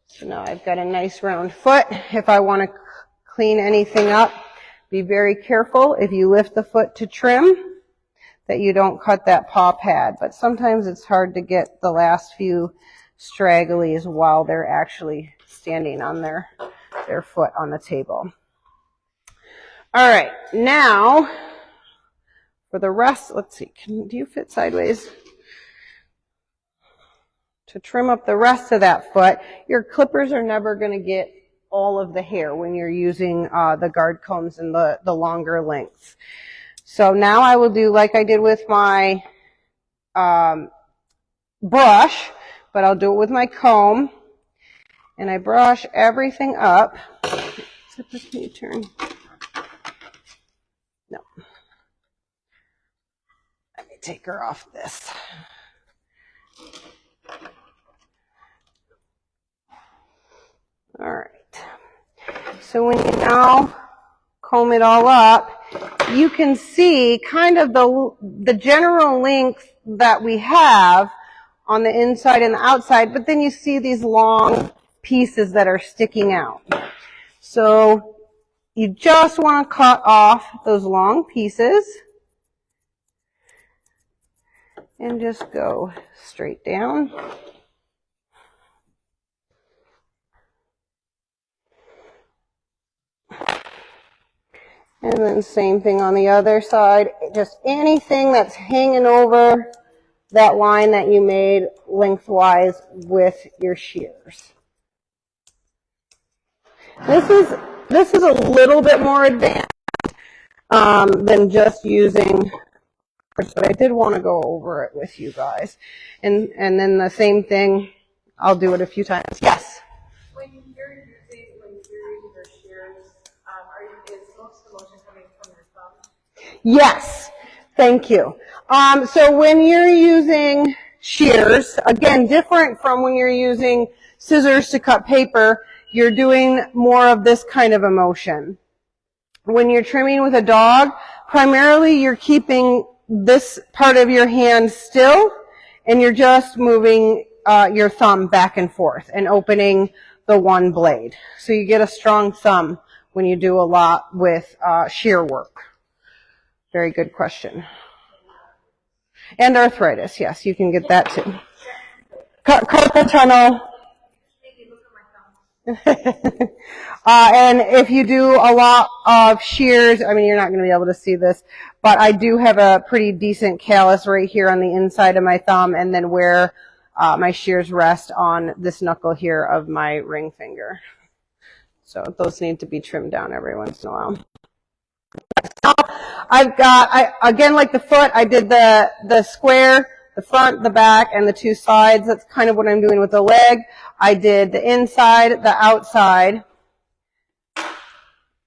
So now I've got a nice round foot. If I want to clean anything up, be very careful if you lift the foot to trim that you don't cut that paw pad. But sometimes it's hard to get the last few stragglies while they're actually standing on their foot on the table. All right, now for the rest, let's see, do you fit sideways? To trim up the rest of that foot, your clippers are never going to get all of the hair when you're using the guard combs and the longer lengths. So now I will do like I did with my brush, but I'll do it with my comb. And I brush everything up. Zipper, can you turn? No. Let me take her off this. All right. So when you now comb it all up, you can see kind of the general length that we have on the inside and the outside, but then you see these long pieces that are sticking out. So you just want to cut off those long pieces and just go straight down. And then same thing on the other side. Just anything that's hanging over that line that you made lengthwise with your shears. This is a little bit more advanced than just using, but I did want to go over it with you guys. And then the same thing, I'll do it a few times. Yes? When you're using your shears, is most of the motion coming from your thumb? Yes. Thank you. So when you're using shears, again, different from when you're using scissors to cut paper, you're doing more of this kind of a motion. When you're trimming with a dog, primarily you're keeping this part of your hand still, and you're just moving your thumb back and forth and opening the one blade. So you get a strong thumb when you do a lot with shear work. Very good question. And arthritis, yes, you can get that too. Carpal tunnel. And if you do a lot of shears, I mean, you're not going to be able to see this, but I do have a pretty decent callus right here on the inside of my thumb, and then where my shears rest on this knuckle here of my ring finger. So those need to be trimmed down every once in a while. I've got, again, like the foot, I did the square, the front, the back, and the two sides. That's kind of what I'm doing with the leg. I did the inside, the outside.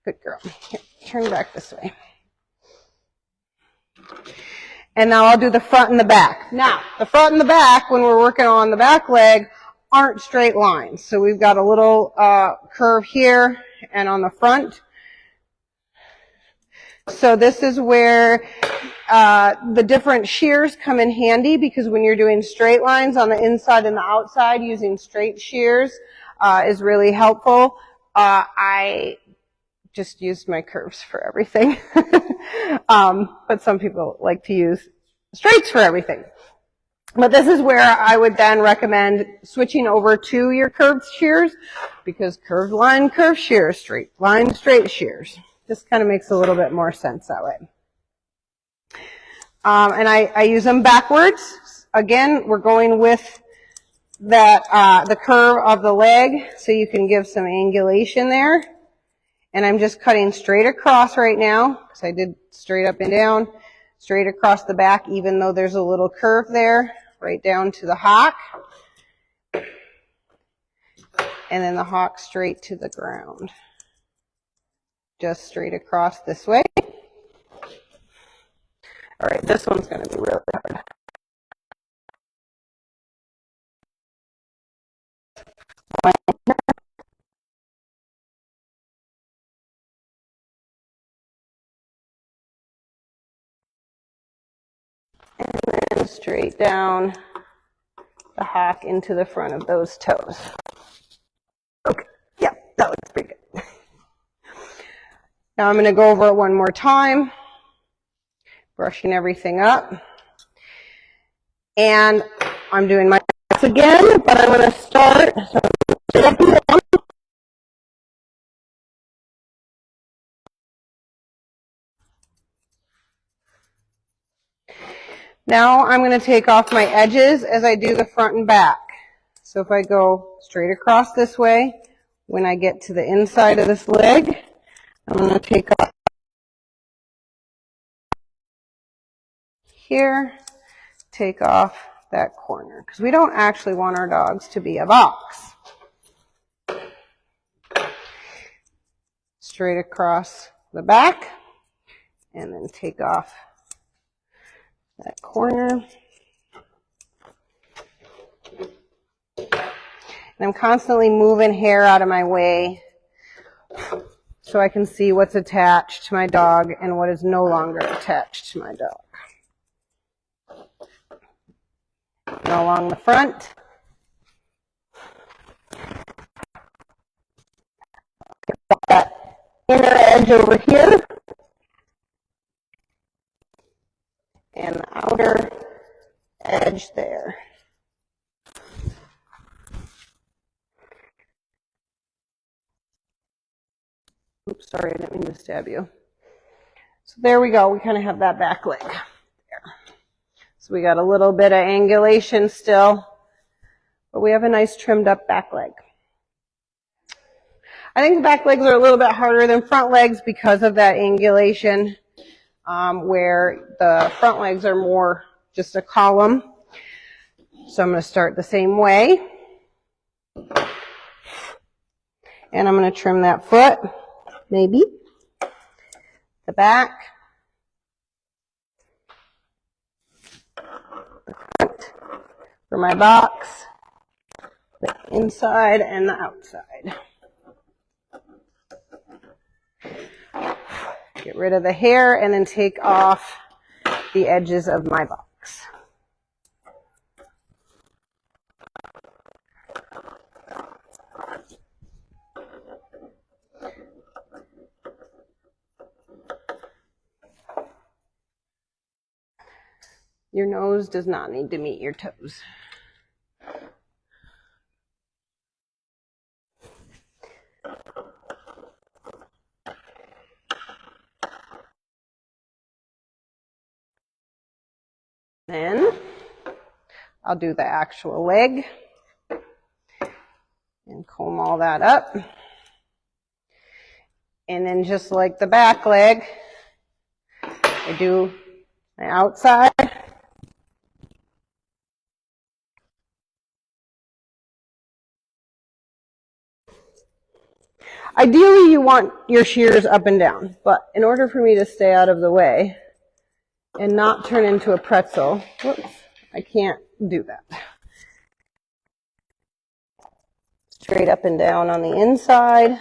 Good girl. Here, turn back this way. And now I'll do the front and the back. Now, the front and the back, when we're working on the back leg, aren't straight lines. So we've got a little curve here and on the front. So this is where the different shears come in handy, because when you're doing straight lines on the inside and the outside, using straight shears is really helpful. I just used my curves for everything. But some people like to use straights for everything. But this is where I would then recommend switching over to your curved shears, because curved line, curved shears, straight line, straight shears. Just kind of makes a little bit more sense that way. And I use them backwards. Again, we're going with that the curve of the leg, so you can give some angulation there. And I'm just cutting straight across right now, because I did straight up and down, straight across the back, even though there's a little curve there, right down to the hock. And then the hock straight to the ground. Just straight across this way. All right, this one's going to be really hard. And then straight down the hock into the front of those toes. Okay, yeah, that looks pretty good. Now I'm going to go over it one more time, brushing everything up. And I'm doing my best again, but I'm going to start. Now I'm going to take off my edges as I do the front and back. So if I go straight across this way, when I get to the inside of this leg, I'm going to take off here, take off that corner, because we don't actually want our dogs to be a box. Straight across the back, and then take off that corner. And I'm constantly moving hair out of my way so I can see what's attached to my dog and what is no longer attached to my dog. And along the front. Got that inner edge over here. And the outer edge there. Oops, sorry, I didn't mean to stab you. So there we go. We kind of have that back leg there. So we got a little bit of angulation still, but we have a nice trimmed up back leg. I think the back legs are a little bit harder than front legs because of that angulation, where the front legs are more just a column. So I'm going to start the same way. And I'm going to trim that foot, maybe, the back, the front for my box, the inside and the outside. Get rid of the hair and then take off the edges of my box. Your nose does not need to meet your toes. Then I'll do the actual leg and comb all that up. And then just like the back leg, I do my outside. Ideally, you want your shears up and down, but in order for me to stay out of the way, and not turn into a pretzel. Whoops, I can't do that. Straight up and down on the inside.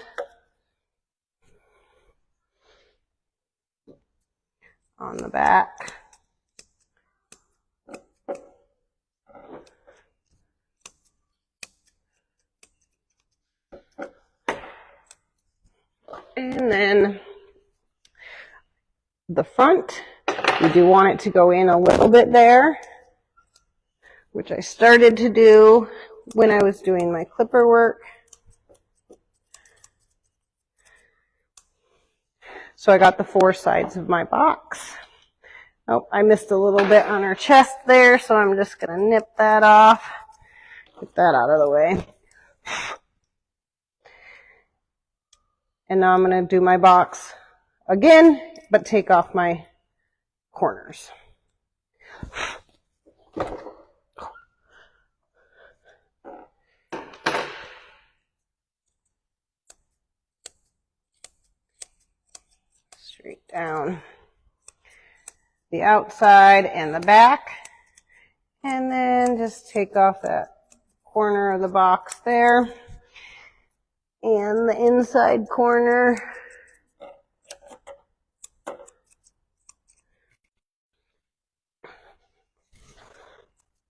On the back. And then the front, you do want it to go in a little bit there, which I started to do when I was doing my clipper work. So I got the 4 sides of my box. Oh, I missed a little bit on her chest there, so I'm just going to nip that off. Get that out of the way. And now I'm going to do my box again, but take off my corners. Straight down the outside and the back. And then just take off that corner of the box there. And the inside corner.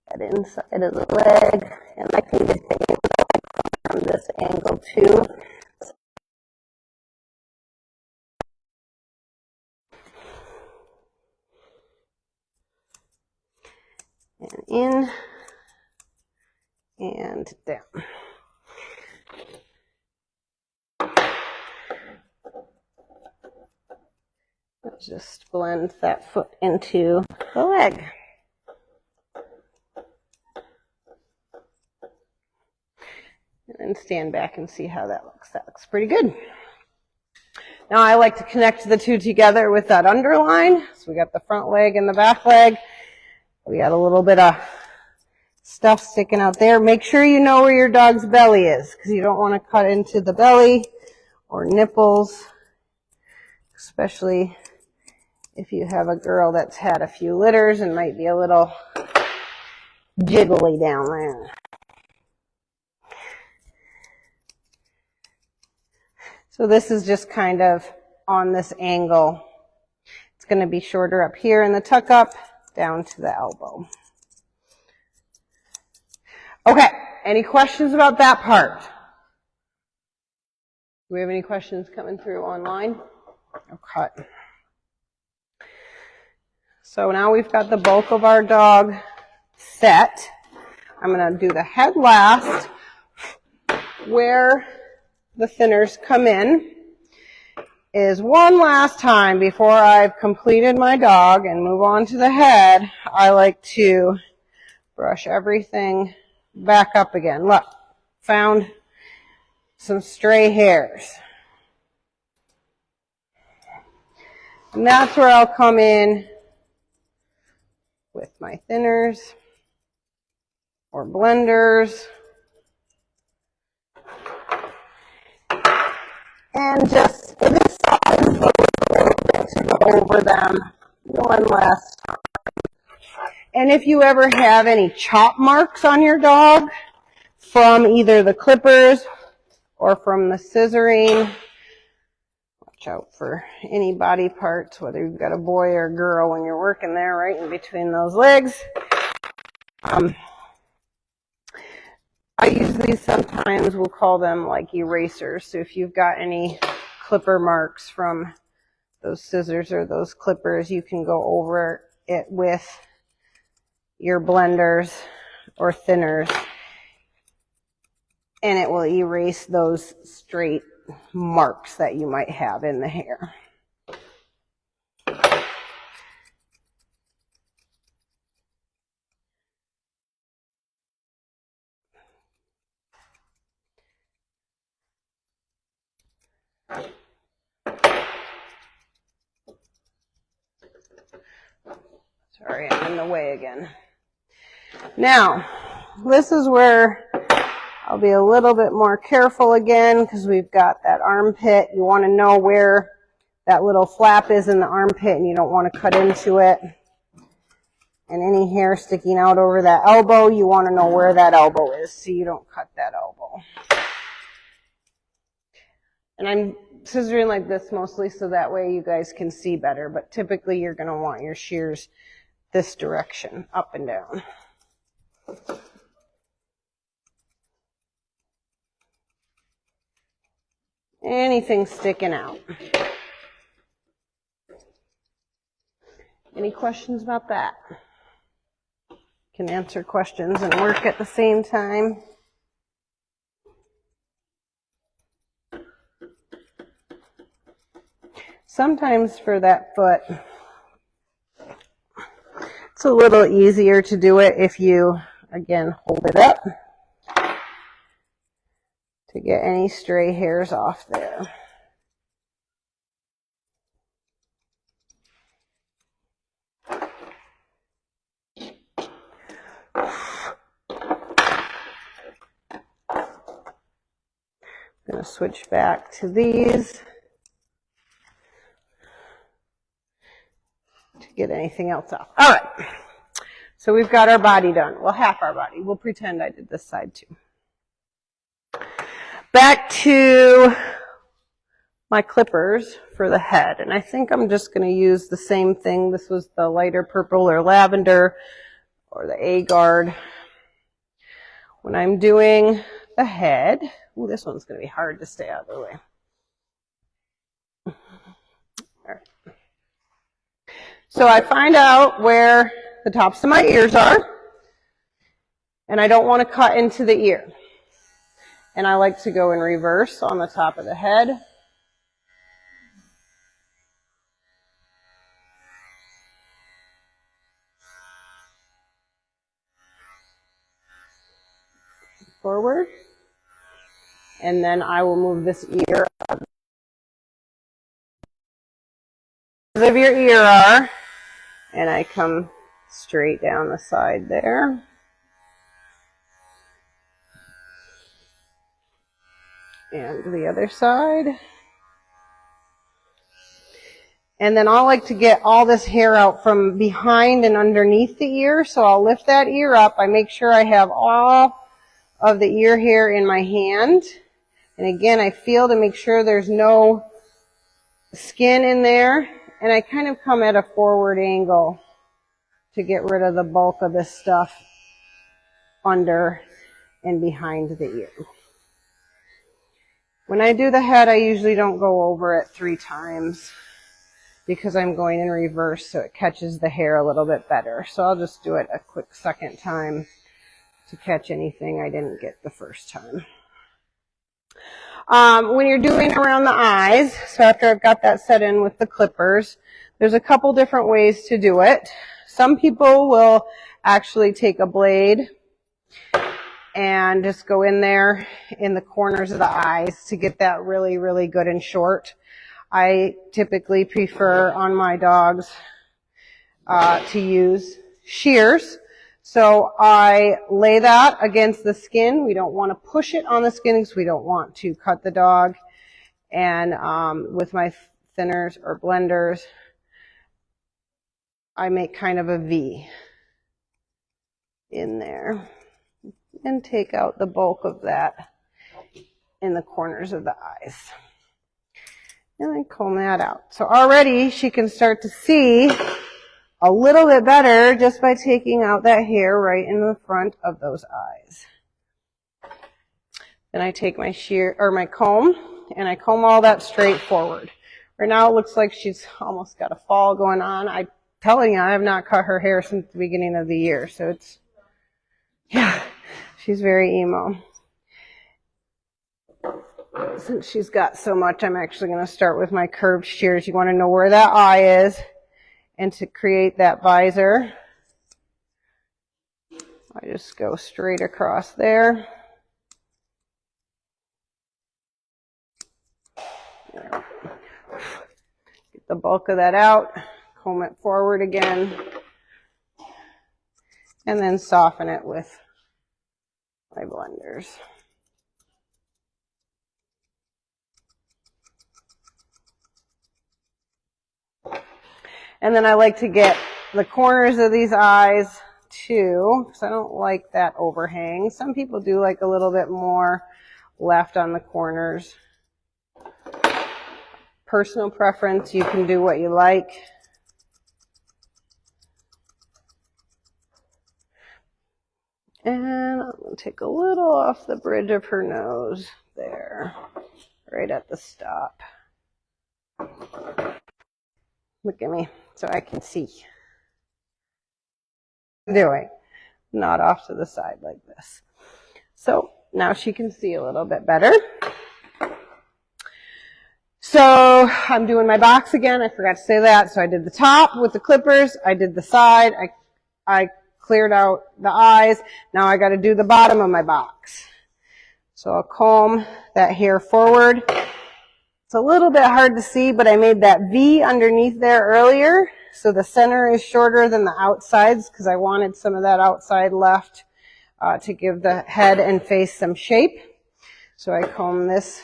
That inside of the leg. And I can get the inside from this angle too. And in and down. Just blend that foot into the leg. And then stand back and see how that looks. That looks pretty good. Now I like to connect the two together with that underline. So we got the front leg and the back leg. We got a little bit of stuff sticking out there. Make sure you know where your dog's belly is, because you don't want to cut into the belly or nipples, especially if you have a girl that's had a few litters and might be a little jiggly down there. So this is just kind of on this angle. It's going to be shorter up here in the tuck up, down to the elbow. Okay, any questions about that part? Do we have any questions coming through online? Okay. So now we've got the bulk of our dog set. I'm going to do the head last, where the thinners come in. Is one last time before I've completed my dog and move on to the head, I like to brush everything back up again. Look, found some stray hairs. And that's where I'll come in with my thinners or blenders. And just, it is sometimes a little bit to go over them one last time. And if you ever have any chop marks on your dog from either the clippers or from the scissoring, watch out for any body parts, whether you've got a boy or a girl when you're working there right in between those legs. I use these sometimes, we'll call them like erasers. So if you've got any clipper marks from those scissors or those clippers, you can go over it with your blenders or thinners, and it will erase those straight marks that you might have in the hair. Sorry, I'm in the way again. Now, this is where I'll be a little bit more careful again, because we've got that armpit. You want to know where that little flap is in the armpit, and you don't want to cut into it. And any hair sticking out over that elbow, you want to know where that elbow is so you don't cut that elbow. And I'm scissoring like this mostly so that way you guys can see better, but typically you're going to want your shears this direction, up and down. Anything sticking out. Any questions about that? Can answer questions and work at the same time. Sometimes for that foot, it's a little easier to do it if you, again, hold it up to get any stray hairs off there. I'm going to switch back to these to get anything else off. All right. So we've got our body done. Well, half our body. We'll pretend I did this side too. Back to my clippers for the head. And I think I'm just going to use the same thing. This was the lighter purple or lavender or the A-guard. When I'm doing the head, ooh, this one's going to be hard to stay out of the way. All right. So I find out where the tops of my ears are, and I don't want to cut into the ear. And I like to go in reverse on the top of the head. Forward. And then I will move this ear up. Of your ear are, and I come straight down the side there. And the other side. And then I like to get all this hair out from behind and underneath the ear. So I'll lift that ear up. I make sure I have all of the ear hair in my hand. And again, I feel to make sure there's no skin in there. And I kind of come at a forward angle to get rid of the bulk of this stuff under and behind the ear. When I do the head, I usually don't go over it 3 times because I'm going in reverse so it catches the hair a little bit better. So I'll just do it a quick second time to catch anything I didn't get the first time. When you're doing around the eyes, so after I've got that set in with the clippers, there's a couple different ways to do it. Some people will actually take a blade and just go in there in the corners of the eyes to get that really, really good and short. I typically prefer on my dogs to use shears. So I lay that against the skin. We don't want to push it on the skin because we don't want to cut the dog. And with my thinners or blenders, I make kind of a V in there and take out the bulk of that in the corners of the eyes. And then comb that out. So already she can start to see a little bit better just by taking out that hair right in the front of those eyes. Then I take my shear or my comb and I comb all that straight forward. Right now it looks like she's almost got a fall going on. I'm telling you, I have not cut her hair since the beginning of the year. So it's, yeah, she's very emo. Since she's got so much, I'm actually going to start with my curved shears. You want to know where that eye is. And to create that visor, I just go straight across there. Get the bulk of that out, comb it forward again, and then soften it with my blenders. And then I like to get the corners of these eyes too, because I don't like that overhang. Some people do like a little bit more left on the corners. Personal preference, you can do what you like. And I'm going to take a little off the bridge of her nose there, right at the stop. Look at me, so I can see. Doing, not off to the side like this. So now she can see a little bit better. So I'm doing my box again. I forgot to say that. So I did the top with the clippers. I did the side. I cleared out the eyes. Now I got to do the bottom of my box. So I'll comb that hair forward. It's a little bit hard to see, but I made that V underneath there earlier. So the center is shorter than the outsides because I wanted some of that outside left to give the head and face some shape. So I comb this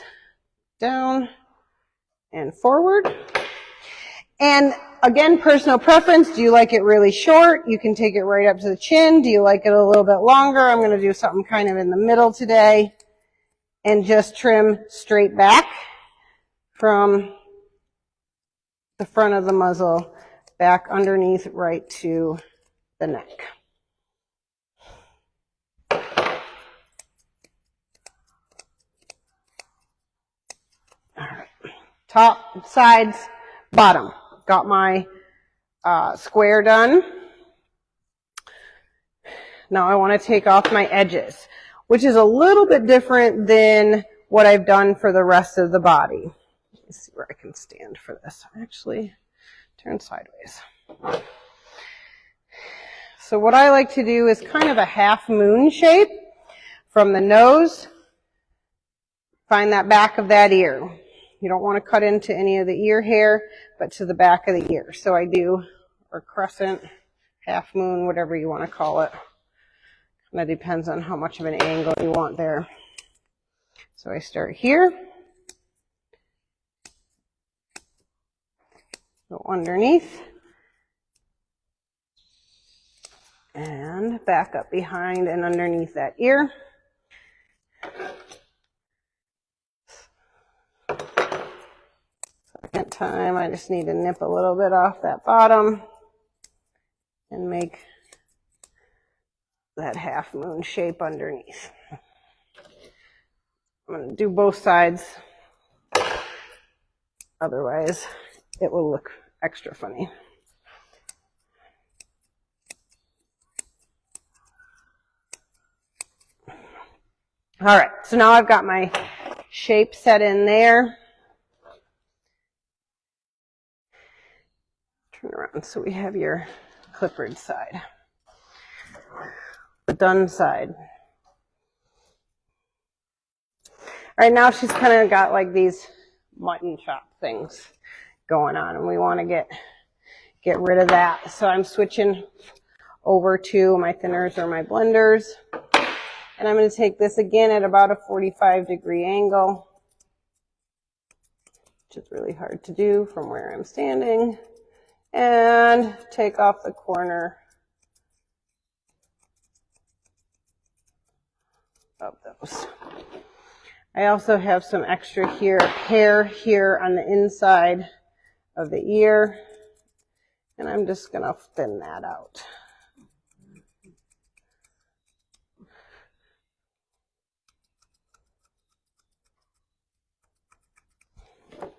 down and forward. And again, personal preference. Do you like it really short? You can take it right up to the chin. Do you like it a little bit longer? I'm going to do something kind of in the middle today and just trim straight back from the front of the muzzle back underneath right to the neck. All right. Top, sides, bottom. Got my square done. Now I want to take off my edges, which is a little bit different than what I've done for the rest of the body. Let me see where I can stand for this. Actually, turn sideways. So what I like to do is kind of a half moon shape from the nose. Find that back of that ear. You don't want to cut into any of the ear hair, but to the back of the ear. So I do, or crescent, half moon, whatever you want to call it. That depends on how much of an angle you want there. So I start here. Go underneath. And back up behind and underneath that ear. Second time, I just need to nip a little bit off that bottom and make that half moon shape underneath. I'm going to do both sides. Otherwise, it will look extra funny. All right, so now I've got my shape set in there. Turn around so we have your clippered side. The done side. All right, now she's kind of got like these mutton chop things going on, and we want to get rid of that. So I'm switching over to my thinners or my blenders. And I'm going to take this again at about a 45-degree angle, which is really hard to do from where I'm standing, and take off the corner of those. I also have some extra hair here on the inside of the ear, and I'm just going to thin that out.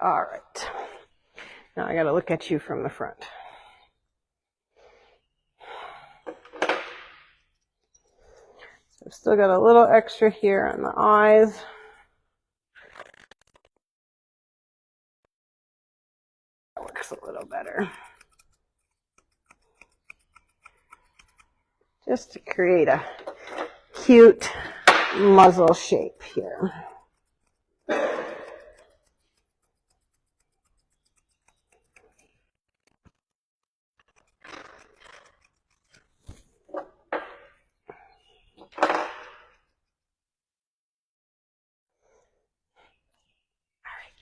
All right. Now I got to look at you from the front. So I've still got a little extra here on the eyes. That works a little better. Just to create a cute muzzle shape here.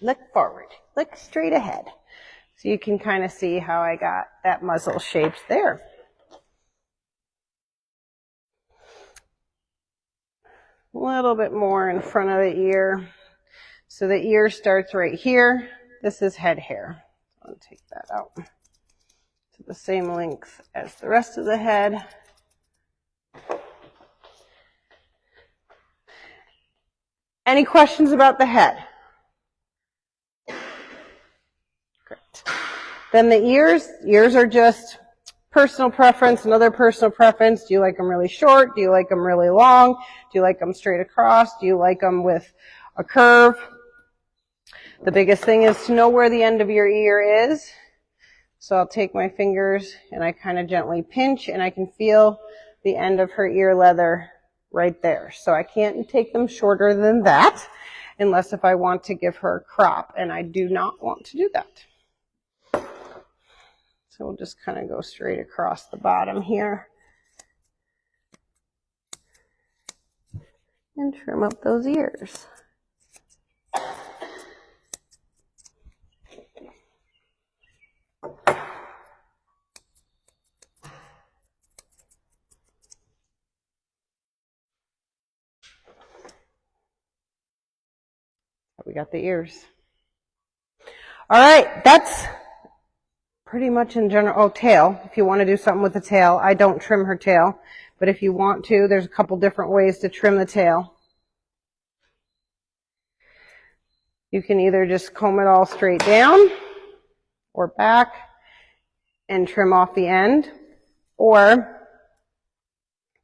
Look forward. Look straight ahead. So you can kind of see how I got that muzzle shaped there. A little bit more in front of the ear. So the ear starts right here. This is head hair. I'll take that out to the same length as the rest of the head. Any questions about the head? Great. Then the ears. Ears are just personal preference, another personal preference. Do you like them really short? Do you like them really long? Do you like them straight across? Do you like them with a curve? The biggest thing is to know where the end of your ear is. So I'll take my fingers and I kind of gently pinch and I can feel the end of her ear leather right there. So I can't take them shorter than that unless if I want to give her a crop, and I do not want to do that. So we'll just kind of go straight across the bottom here and trim up those ears. We got the ears. All right, that's pretty much in general. Oh, tail. If you want to do something with the tail, I don't trim her tail, but if you want to, there's a couple different ways to trim the tail. You can either just comb it all straight down or back and trim off the end, or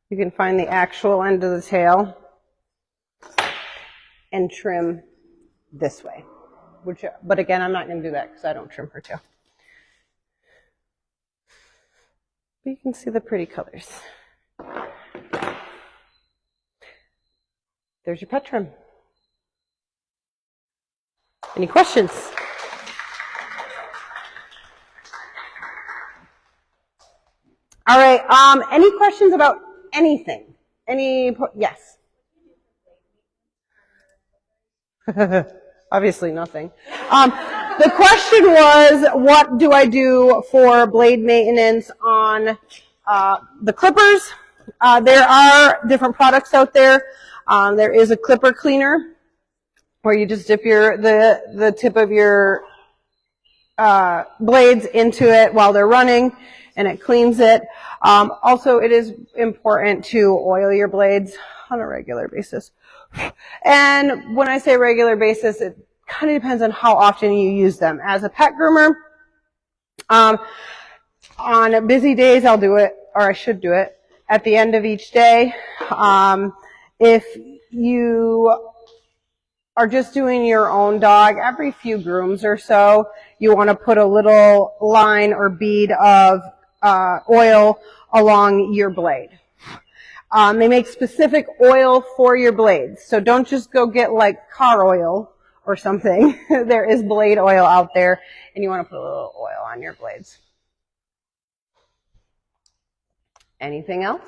you can find the actual end of the tail and trim this way. But again, I'm not going to do that because I don't trim her tail. But you can see the pretty colors. There's your pet trim. Any questions? All right. Any questions about anything? Yes. Obviously nothing. The question was, what do I do for blade maintenance on the clippers? There are different products out there. There is a clipper cleaner where you just dip the tip of your blades into it while they're running, and it cleans it. Also, it is important to oil your blades on a regular basis. And when I say regular basis, it kind of depends on how often you use them. As a pet groomer, on busy days, I'll do it, or I should do it, at the end of each day. If you are just doing your own dog, every few grooms or so, you want to put a little line or bead of oil along your blade. They make specific oil for your blades, so don't just go get like car oil or something. There is blade oil out there, and you want to put a little oil on your blades. Anything else?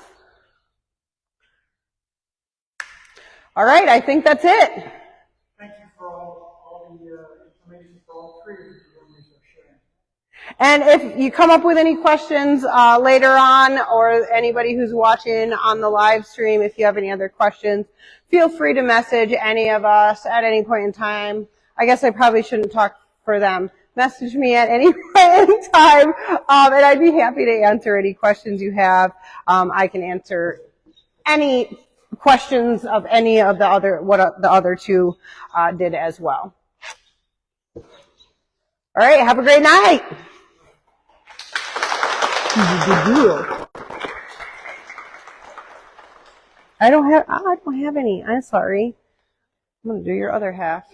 All right, I think that's it. Thank you for all the information for all three of you for sharing. And if you come up with any questions later on, or anybody who's watching on the live stream, if you have any other questions, feel free to message any of us at any point in time. I guess I probably shouldn't talk for them. Message me at any point in time, and I'd be happy to answer any questions you have. I can answer any questions of any of the other two did as well. All right, have a great night. I don't have any. I'm sorry. I'm going to do your other half.